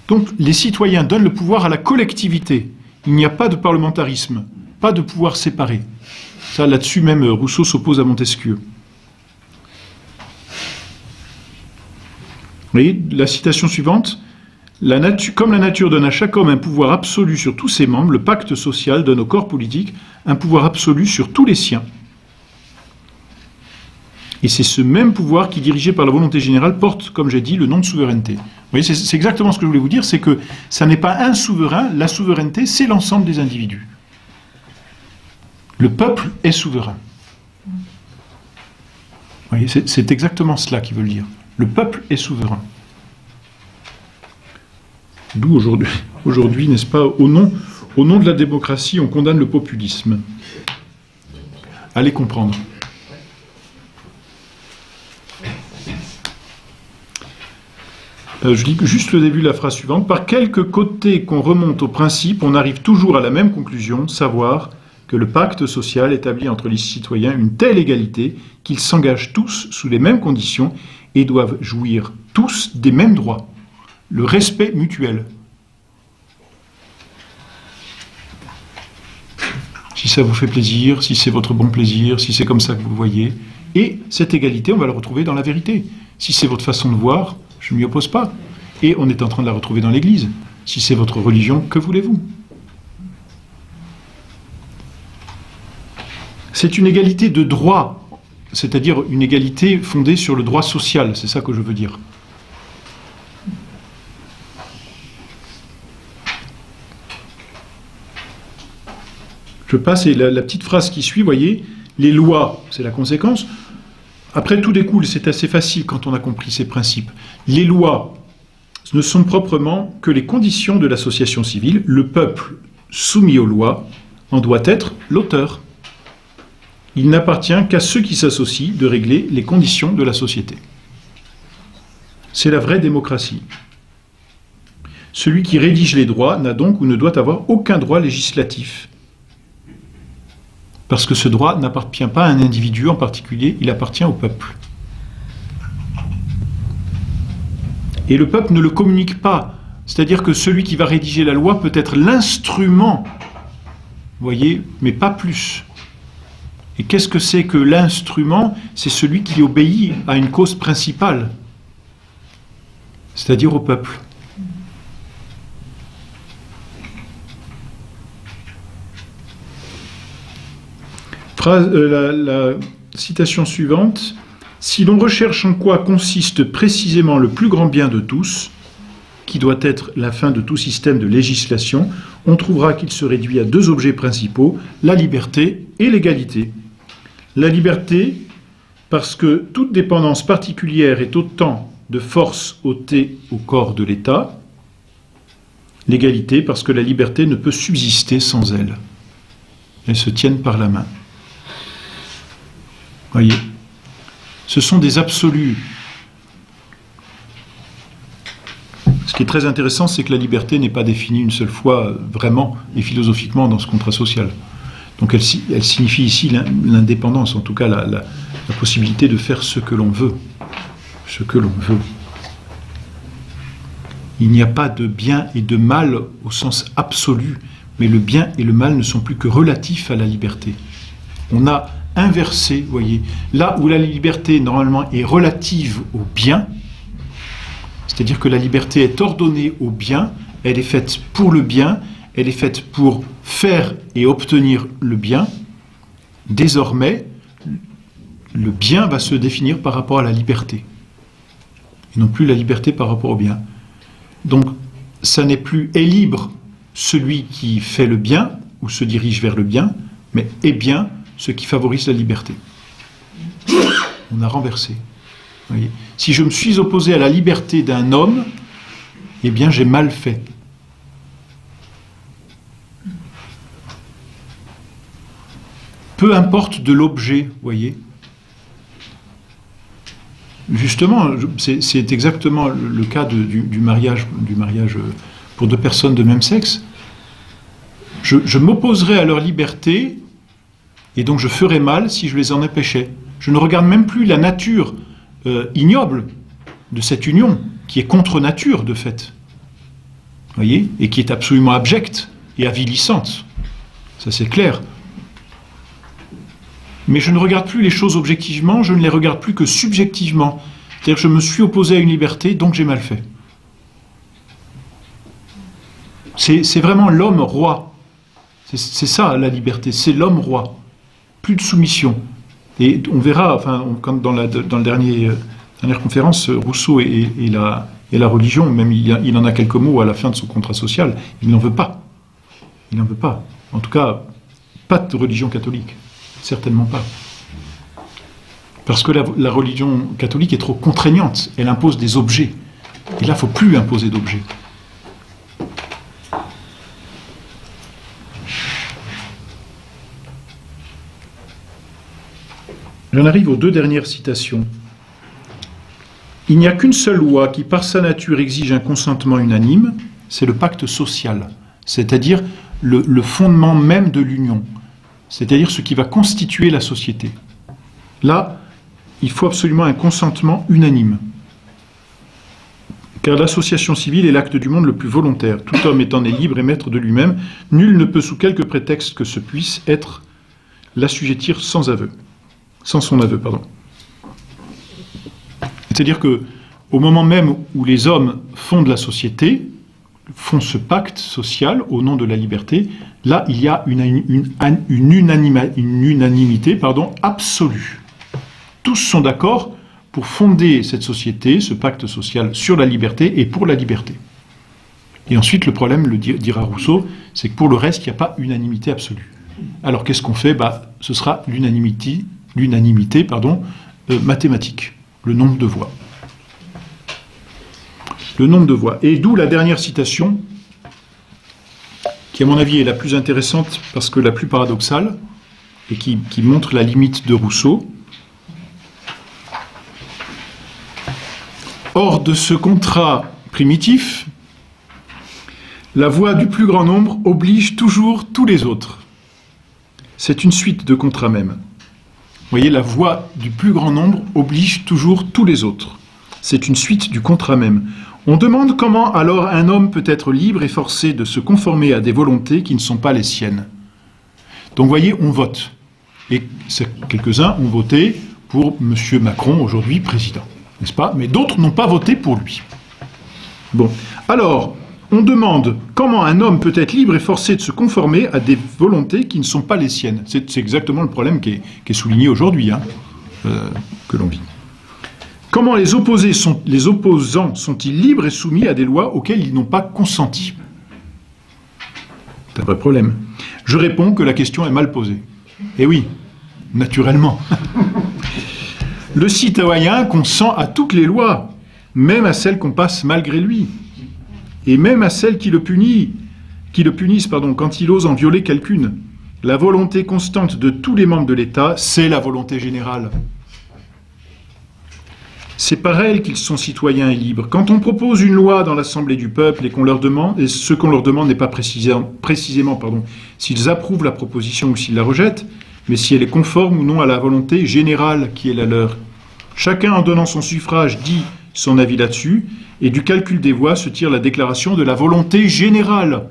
Donc, les citoyens donnent le pouvoir à la collectivité. Il n'y a pas de parlementarisme, pas de pouvoir séparé. Ça, là-dessus, même Rousseau s'oppose à Montesquieu. Vous voyez, la citation suivante, comme la nature donne à chaque homme un pouvoir absolu sur tous ses membres, le pacte social donne au corps politique un pouvoir absolu sur tous les siens. Et c'est ce même pouvoir qui, dirigé par la volonté générale, porte, comme j'ai dit, le nom de souveraineté. Vous voyez, c'est exactement ce que je voulais vous dire, c'est que ça n'est pas un souverain, la souveraineté, c'est l'ensemble des individus. Le peuple est souverain. Vous voyez, c'est exactement cela qu'il veut dire. Le peuple est souverain. D'où aujourd'hui, n'est-ce pas, au nom de la démocratie, on condamne le populisme. Allez comprendre. Je lis juste le début de la phrase suivante. Par quelque côté qu'on remonte au principe, on arrive toujours à la même conclusion, savoir que le pacte social établit entre les citoyens une telle égalité qu'ils s'engagent tous sous les mêmes conditions et doivent jouir tous des mêmes droits. Le respect mutuel. Si ça vous fait plaisir, si c'est votre bon plaisir, si c'est comme ça que vous le voyez. Et cette égalité, on va la retrouver dans la vérité. Si c'est votre façon de voir, je ne m'y oppose pas. Et on est en train de la retrouver dans l'Église. Si c'est votre religion, que voulez-vous ? C'est une égalité de droit, c'est-à-dire une égalité fondée sur le droit social, c'est ça que je veux dire. Je passe, et la petite phrase qui suit, voyez, les lois, c'est la conséquence. Après, tout découle, c'est assez facile quand on a compris ces principes. Les lois ne sont proprement que les conditions de l'association civile. Le peuple soumis aux lois en doit être l'auteur. Il n'appartient qu'à ceux qui s'associent de régler les conditions de la société. C'est la vraie démocratie. Celui qui rédige les droits n'a donc ou ne doit avoir aucun droit législatif. Parce que ce droit n'appartient pas à un individu en particulier, il appartient au peuple. Et le peuple ne le communique pas. C'est-à-dire que celui qui va rédiger la loi peut être l'instrument, voyez, mais pas plus. Et qu'est-ce que c'est que l'instrument? C'est celui qui obéit à une cause principale, c'est-à-dire au peuple. La citation suivante. Si l'on recherche en quoi consiste précisément le plus grand bien de tous, qui doit être la fin de tout système de législation, on trouvera qu'il se réduit à deux objets principaux, la liberté et l'égalité. La liberté, parce que toute dépendance particulière est autant de force ôtée au corps de l'État. L'égalité, parce que la liberté ne peut subsister sans elle. Elles se tiennent par la main. Voyez, ce sont des absolus. Ce qui est très intéressant, c'est que la liberté n'est pas définie une seule fois vraiment et philosophiquement dans ce contrat social. Donc elle signifie ici l'indépendance, en tout cas la possibilité de faire ce que l'on veut. Ce que l'on veut. Il n'y a pas de bien et de mal au sens absolu, mais le bien et le mal ne sont plus que relatifs à la liberté. On a inversé, vous voyez, là où la liberté normalement est relative au bien, c'est-à-dire que la liberté est ordonnée au bien, elle est faite pour le bien, elle est faite pour faire et obtenir le bien. Désormais, le bien va se définir par rapport à la liberté, et non plus la liberté par rapport au bien. Donc, ça n'est plus est libre celui qui fait le bien ou se dirige vers le bien, mais est bien ce qui favorise la liberté. On a renversé. Vous voyez. Si je me suis opposé à la liberté d'un homme, eh bien j'ai mal fait. Peu importe de l'objet, vous voyez. Justement, c'est exactement le cas du mariage pour deux personnes de même sexe. Je m'opposerai à leur liberté, et donc je ferai mal si je les en empêchais. Je ne regarde même plus la nature ignoble de cette union, qui est contre nature de fait. Voyez, et qui est absolument abjecte et avilissante. Ça c'est clair. Mais je ne regarde plus les choses objectivement, je ne les regarde plus que subjectivement. C'est-à-dire que je me suis opposé à une liberté, donc j'ai mal fait. C'est vraiment l'homme roi. C'est ça la liberté, c'est l'homme roi. Plus de soumission. Et on verra, quand dans la dernière conférence, Rousseau et la religion, même il en a quelques mots à la fin de son contrat social, il n'en veut pas. Il n'en veut pas. En tout cas, pas de religion catholique. Certainement pas. Parce que la religion catholique est trop contraignante. Elle impose des objets. Et là, il ne faut plus imposer d'objets. J'en arrive aux deux dernières citations. Il n'y a qu'une seule loi qui, par sa nature, exige un consentement unanime, c'est le pacte social, c'est-à-dire le fondement même de l'union, c'est-à-dire ce qui va constituer la société. Là, il faut absolument un consentement unanime. Car l'association civile est l'acte du monde le plus volontaire. Tout homme étant né libre et maître de lui-même, nul ne peut, sous quelque prétexte que ce puisse être, l'assujettir sans son aveu. C'est-à-dire que, au moment même où les hommes fondent la société, font ce pacte social au nom de la liberté, là, il y a une unanimité absolue. Tous sont d'accord pour fonder cette société, ce pacte social sur la liberté et pour la liberté. Et ensuite, le problème, dira Rousseau, c'est que pour le reste, il n'y a pas unanimité absolue. Alors qu'est-ce qu'on fait? Ce sera l'unanimité mathématique, le nombre de voix. Le nombre de voix. Et d'où la dernière citation, qui à mon avis est la plus intéressante parce que la plus paradoxale, et qui montre la limite de Rousseau. Hors de ce contrat primitif, la voix du plus grand nombre oblige toujours tous les autres. C'est une suite de contrats même. Vous voyez, la voix du plus grand nombre oblige toujours tous les autres. C'est une suite du contrat même. On demande comment alors un homme peut être libre et forcé de se conformer à des volontés qui ne sont pas les siennes. Donc vous voyez, on vote. Et quelques-uns ont voté pour M. Macron, aujourd'hui président. N'est-ce pas? Mais d'autres n'ont pas voté pour lui. Bon. Alors, on demande comment un homme peut être libre et forcé de se conformer à des volontés qui ne sont pas les siennes. C'est exactement le problème qui est souligné aujourd'hui, que l'on vit. Comment les opposants sont-ils libres et soumis à des lois auxquelles ils n'ont pas consenti? C'est un vrai problème. Je réponds que la question est mal posée. Eh oui, naturellement. Le citoyen consent à toutes les lois, même à celles qu'on passe malgré lui, et même à celles qui le punissent quand il ose en violer quelqu'une. La volonté constante de tous les membres de l'État, c'est la volonté générale. C'est par elle qu'ils sont citoyens et libres. Quand on propose une loi dans l'Assemblée du peuple et ce qu'on leur demande n'est pas précisément s'ils approuvent la proposition ou s'ils la rejettent, mais si elle est conforme ou non à la volonté générale qui est la leur. Chacun, en donnant son suffrage, dit son avis là-dessus, et du calcul des voix se tire la déclaration de la volonté générale.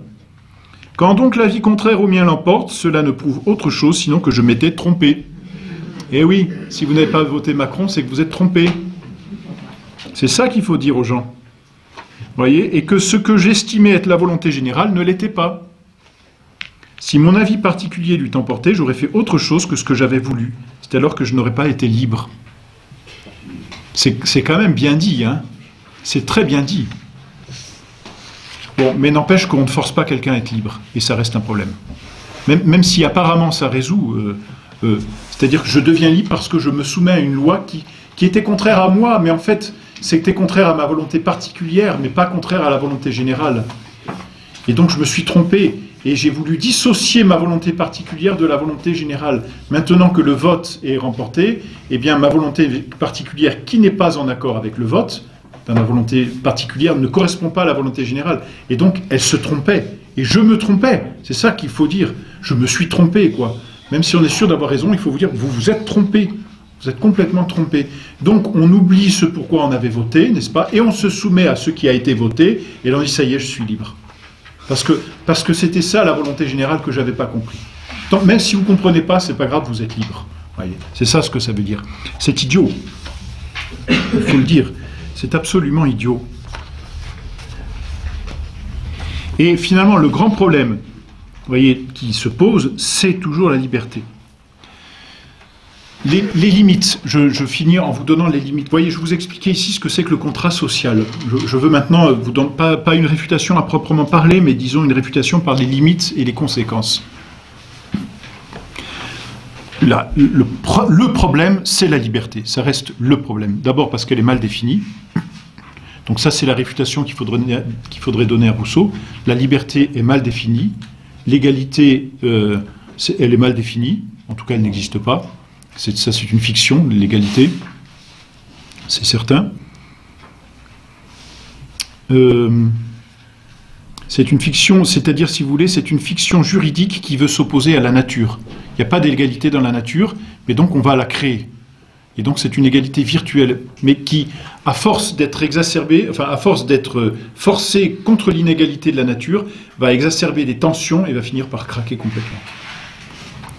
Quand donc l'avis contraire au mien l'emporte, cela ne prouve autre chose sinon que je m'étais trompé. Eh oui, si vous n'avez pas voté Macron, c'est que vous êtes trompé. C'est ça qu'il faut dire aux gens. Vous voyez, et que ce que j'estimais être la volonté générale ne l'était pas. Si mon avis particulier l'eût emporté, j'aurais fait autre chose que ce que j'avais voulu. C'est alors que je n'aurais pas été libre. C'est quand même bien dit, hein. C'est très bien dit. Bon, mais n'empêche qu'on ne force pas quelqu'un à être libre, et ça reste un problème. Même si apparemment ça résout, c'est-à-dire que je deviens libre parce que je me soumets à une loi qui était contraire à moi, mais en fait, c'était contraire à ma volonté particulière, mais pas contraire à la volonté générale. Et donc je me suis trompé, et j'ai voulu dissocier ma volonté particulière de la volonté générale. Maintenant que le vote est remporté, eh bien ma volonté particulière qui n'est pas en accord avec le vote, ma volonté particulière ne correspond pas à la volonté générale. Et donc elle se trompait, et je me trompais. C'est ça qu'il faut dire. Je me suis trompé, quoi. Même si on est sûr d'avoir raison, il faut vous dire, vous vous êtes trompé. Vous êtes complètement trompé. Donc on oublie ce pourquoi on avait voté, n'est-ce pas? Et on se soumet à ce qui a été voté, et là on dit, ça y est, je suis libre. Parce que c'était ça la volonté générale que je n'avais pas compris. Donc, même si vous ne comprenez pas, c'est pas grave, vous êtes libre. Voyez, c'est ça ce que ça veut dire. C'est idiot. Il faut le dire. C'est absolument idiot. Et finalement, le grand problème, voyez, qui se pose, c'est toujours la liberté. Les limites, je finis en vous donnant les limites. Vous voyez, je vous expliquais ici ce que c'est que le contrat social. Je veux maintenant vous donner pas une réfutation à proprement parler, mais disons une réfutation par les limites et les conséquences. Là, le problème, c'est la liberté. Ça reste le problème. D'abord parce qu'elle est mal définie. Donc ça, c'est la réfutation qu'il faudrait donner à Rousseau. La liberté est mal définie. L'égalité, elle est mal définie. En tout cas, elle n'existe pas. Ça, c'est une fiction, l'égalité, c'est certain. C'est une fiction, c'est-à-dire, si vous voulez, c'est une fiction juridique qui veut s'opposer à la nature. Il n'y a pas d'égalité dans la nature, mais donc on va la créer. Et donc c'est une égalité virtuelle, mais qui, à force d'être exacerbée, à force d'être forcée contre l'inégalité de la nature, va exacerber des tensions et va finir par craquer complètement.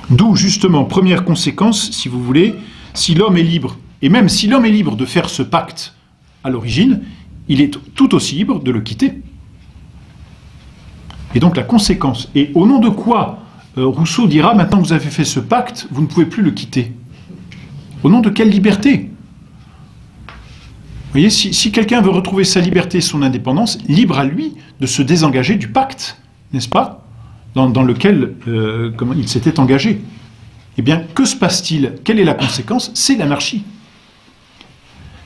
D'où, justement, première conséquence, si vous voulez, si l'homme est libre, et même si l'homme est libre de faire ce pacte à l'origine, il est tout aussi libre de le quitter. Et donc la conséquence, et au nom de quoi Rousseau dira, maintenant que vous avez fait ce pacte, vous ne pouvez plus le quitter. Au nom de quelle liberté? Vous voyez, si quelqu'un veut retrouver sa liberté et son indépendance, libre à lui de se désengager du pacte, n'est-ce pas? dans lequel il s'était engagé. Eh bien, que se passe-t-il? Quelle est la conséquence? C'est l'anarchie.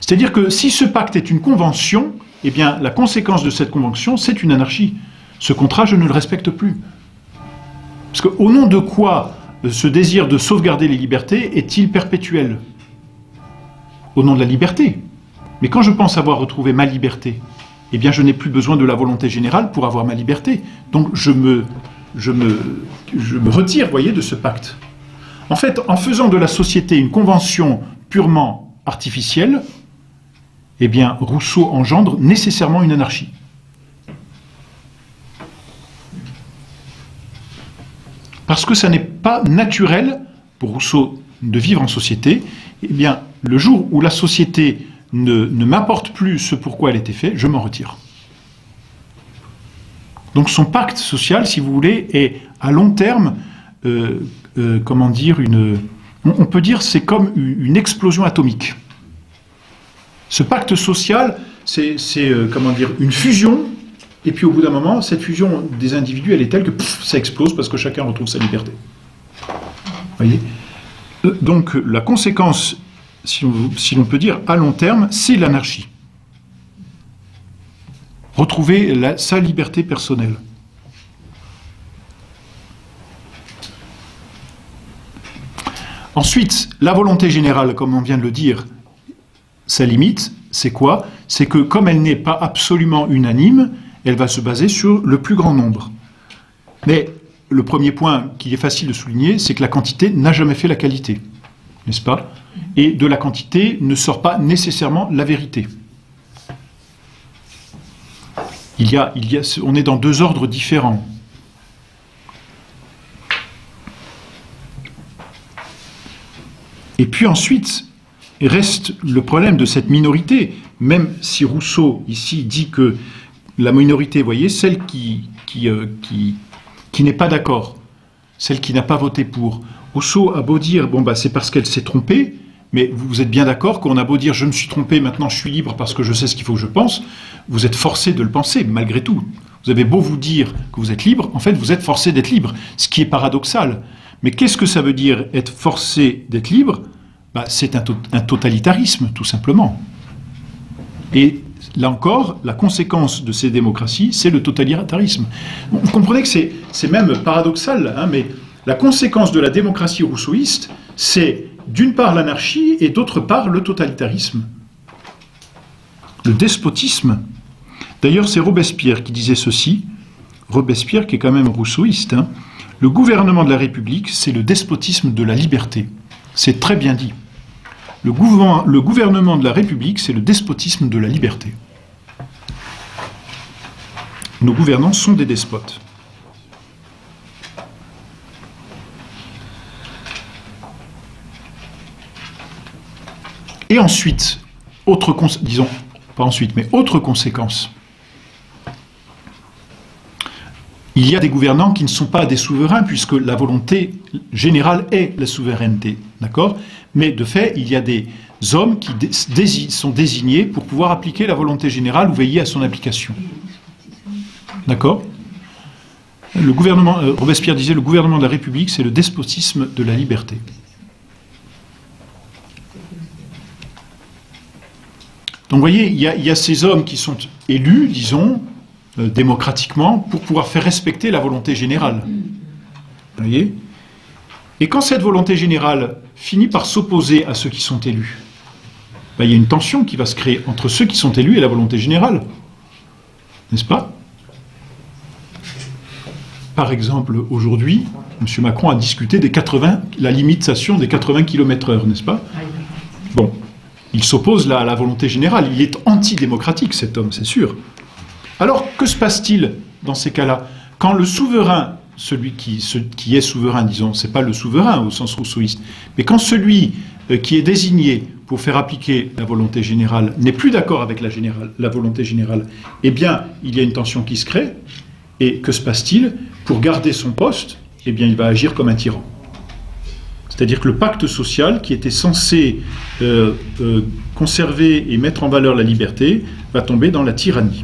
C'est-à-dire que si ce pacte est une convention, eh bien, la conséquence de cette convention, c'est une anarchie. Ce contrat, je ne le respecte plus. Parce qu'au nom de quoi ce désir de sauvegarder les libertés est-il perpétuel? Au nom de la liberté. Mais quand je pense avoir retrouvé ma liberté, eh bien, je n'ai plus besoin de la volonté générale pour avoir ma liberté. Donc, je me retire, vous voyez, de ce pacte. En fait, en faisant de la société une convention purement artificielle, eh bien, Rousseau engendre nécessairement une anarchie. Parce que ça n'est pas naturel pour Rousseau de vivre en société, eh bien, le jour où la société ne m'apporte plus ce pourquoi elle était faite, je m'en retire. Donc son pacte social, si vous voulez, est à long terme, comment dire, on peut dire c'est comme une explosion atomique. Ce pacte social, c'est comment dire, une fusion, et puis au bout d'un moment, cette fusion des individus, elle est telle que ça explose parce que chacun retrouve sa liberté. Voyez ? Donc la conséquence, si l'on peut dire à long terme, c'est l'anarchie. Retrouver sa liberté personnelle. Ensuite, la volonté générale, comme on vient de le dire, sa limite, c'est quoi? C'est que comme elle n'est pas absolument unanime, elle va se baser sur le plus grand nombre. Mais le premier point qu'il est facile de souligner, c'est que la quantité n'a jamais fait la qualité, n'est-ce pas? Et de la quantité ne sort pas nécessairement la vérité. On est dans deux ordres différents. Et puis ensuite, reste le problème de cette minorité, même si Rousseau, ici, dit que la minorité, vous voyez, celle qui n'est pas d'accord, celle qui n'a pas voté pour. Rousseau a beau dire, c'est parce qu'elle s'est trompée, mais vous êtes bien d'accord qu'on a beau dire, je me suis trompé, maintenant je suis libre parce que je sais ce qu'il faut que je pense, vous êtes forcé de le penser, malgré tout. Vous avez beau vous dire que vous êtes libre, en fait, vous êtes forcé d'être libre, ce qui est paradoxal. Mais qu'est-ce que ça veut dire être forcé d'être libre? C'est un totalitarisme, tout simplement. Et là encore, la conséquence de ces démocraties, c'est le totalitarisme. Vous comprenez que c'est même paradoxal, hein, mais la conséquence de la démocratie rousseauiste, c'est d'une part l'anarchie et d'autre part le totalitarisme. Le despotisme. D'ailleurs, c'est Robespierre qui disait ceci, Robespierre qui est quand même rousseauiste, hein. Le gouvernement de la République, c'est le despotisme de la liberté. C'est très bien dit. Le gouvernement de la République, c'est le despotisme de la liberté. Nos gouvernants sont des despotes. Et ensuite, autre conséquence. Il y a des gouvernants qui ne sont pas des souverains, puisque la volonté générale est la souveraineté, d'accord? Mais de fait, il y a des hommes qui sont désignés pour pouvoir appliquer la volonté générale ou veiller à son application. D'accord? Robespierre disait, le gouvernement de la République, c'est le despotisme de la liberté. Donc vous voyez, il y a ces hommes qui sont élus, disons, démocratiquement, pour pouvoir faire respecter la volonté générale. Vous voyez? Et quand cette volonté générale finit par s'opposer à ceux qui sont élus, il y a une tension qui va se créer entre ceux qui sont élus et la volonté générale. N'est-ce pas? Par exemple, aujourd'hui, M. Macron a discuté la limitation des 80 km/h, n'est-ce pas? Bon, il s'oppose là à la volonté générale. Il est antidémocratique, cet homme, c'est sûr. Alors, que se passe-t-il dans ces cas-là? Quand le souverain, celui qui est souverain, disons, c'est pas le souverain au sens rousseauiste, mais quand celui qui est désigné pour faire appliquer la volonté générale n'est plus d'accord avec la volonté générale, eh bien, il y a une tension qui se crée, et que se passe-t-il? Pour garder son poste, eh bien, il va agir comme un tyran. C'est-à-dire que le pacte social, qui était censé conserver et mettre en valeur la liberté, va tomber dans la tyrannie.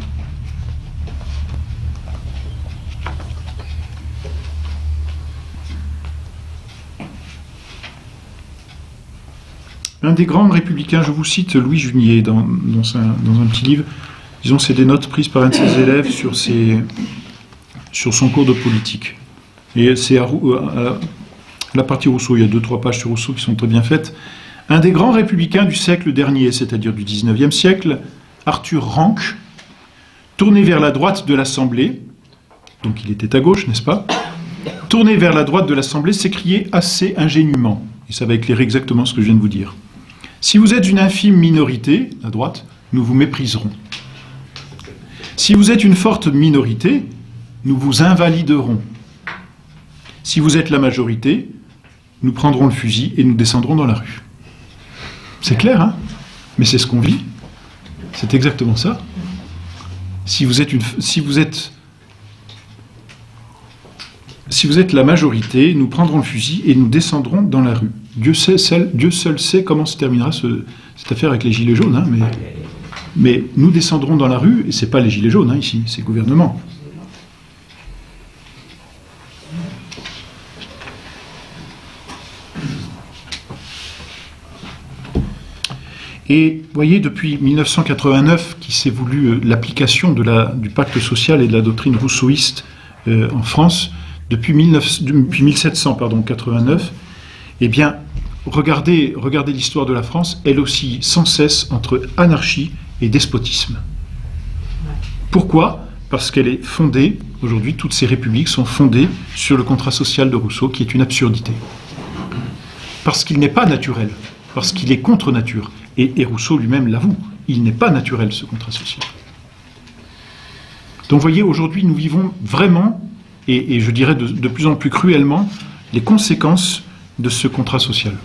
Un des grands républicains, je vous cite Louis Junier dans un petit livre, disons c'est des notes prises par un de ses élèves sur son cours de politique. Et c'est à la partie Rousseau, il y a 2-3 pages sur Rousseau qui sont très bien faites. Un des grands républicains du siècle dernier, c'est-à-dire du 19e siècle, Arthur Ranke, tourné vers la droite de l'Assemblée, donc il était à gauche, n'est-ce pas? Tourné vers la droite de l'Assemblée, s'écriait assez ingénument, et ça va éclairer exactement ce que je viens de vous dire. Si vous êtes une infime minorité, à droite, nous vous mépriserons. Si vous êtes une forte minorité, nous vous invaliderons. Si vous êtes la majorité, nous prendrons le fusil et nous descendrons dans la rue. C'est clair, hein? Mais c'est ce qu'on vit. C'est exactement ça. Si vous êtes la majorité, nous prendrons le fusil et nous descendrons dans la rue. Dieu seul sait comment se terminera cette affaire avec les gilets jaunes, hein, mais nous descendrons dans la rue, et c'est pas les gilets jaunes hein, ici, c'est le gouvernement. Et vous voyez, depuis 1989, qui s'est voulu l'application du pacte social et de la doctrine rousseauiste en France, depuis 1789, eh bien, regardez l'histoire de la France, elle oscille sans cesse entre anarchie et despotisme. Pourquoi? Parce qu'elle est fondée, aujourd'hui, toutes ces républiques sont fondées sur le contrat social de Rousseau, qui est une absurdité. Parce qu'il n'est pas naturel, parce qu'il est contre nature. Et Rousseau lui-même l'avoue, il n'est pas naturel ce contrat social. Donc vous voyez, aujourd'hui nous vivons vraiment, et je dirais de plus en plus cruellement, les conséquences de ce contrat social.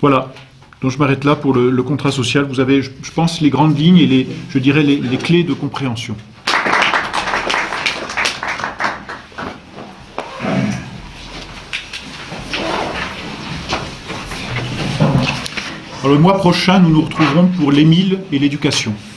Voilà, donc je m'arrête là pour le contrat social. Vous avez, je pense, les grandes lignes et les clés de compréhension. Alors, le mois prochain, nous nous retrouverons pour l'Émile et l'éducation.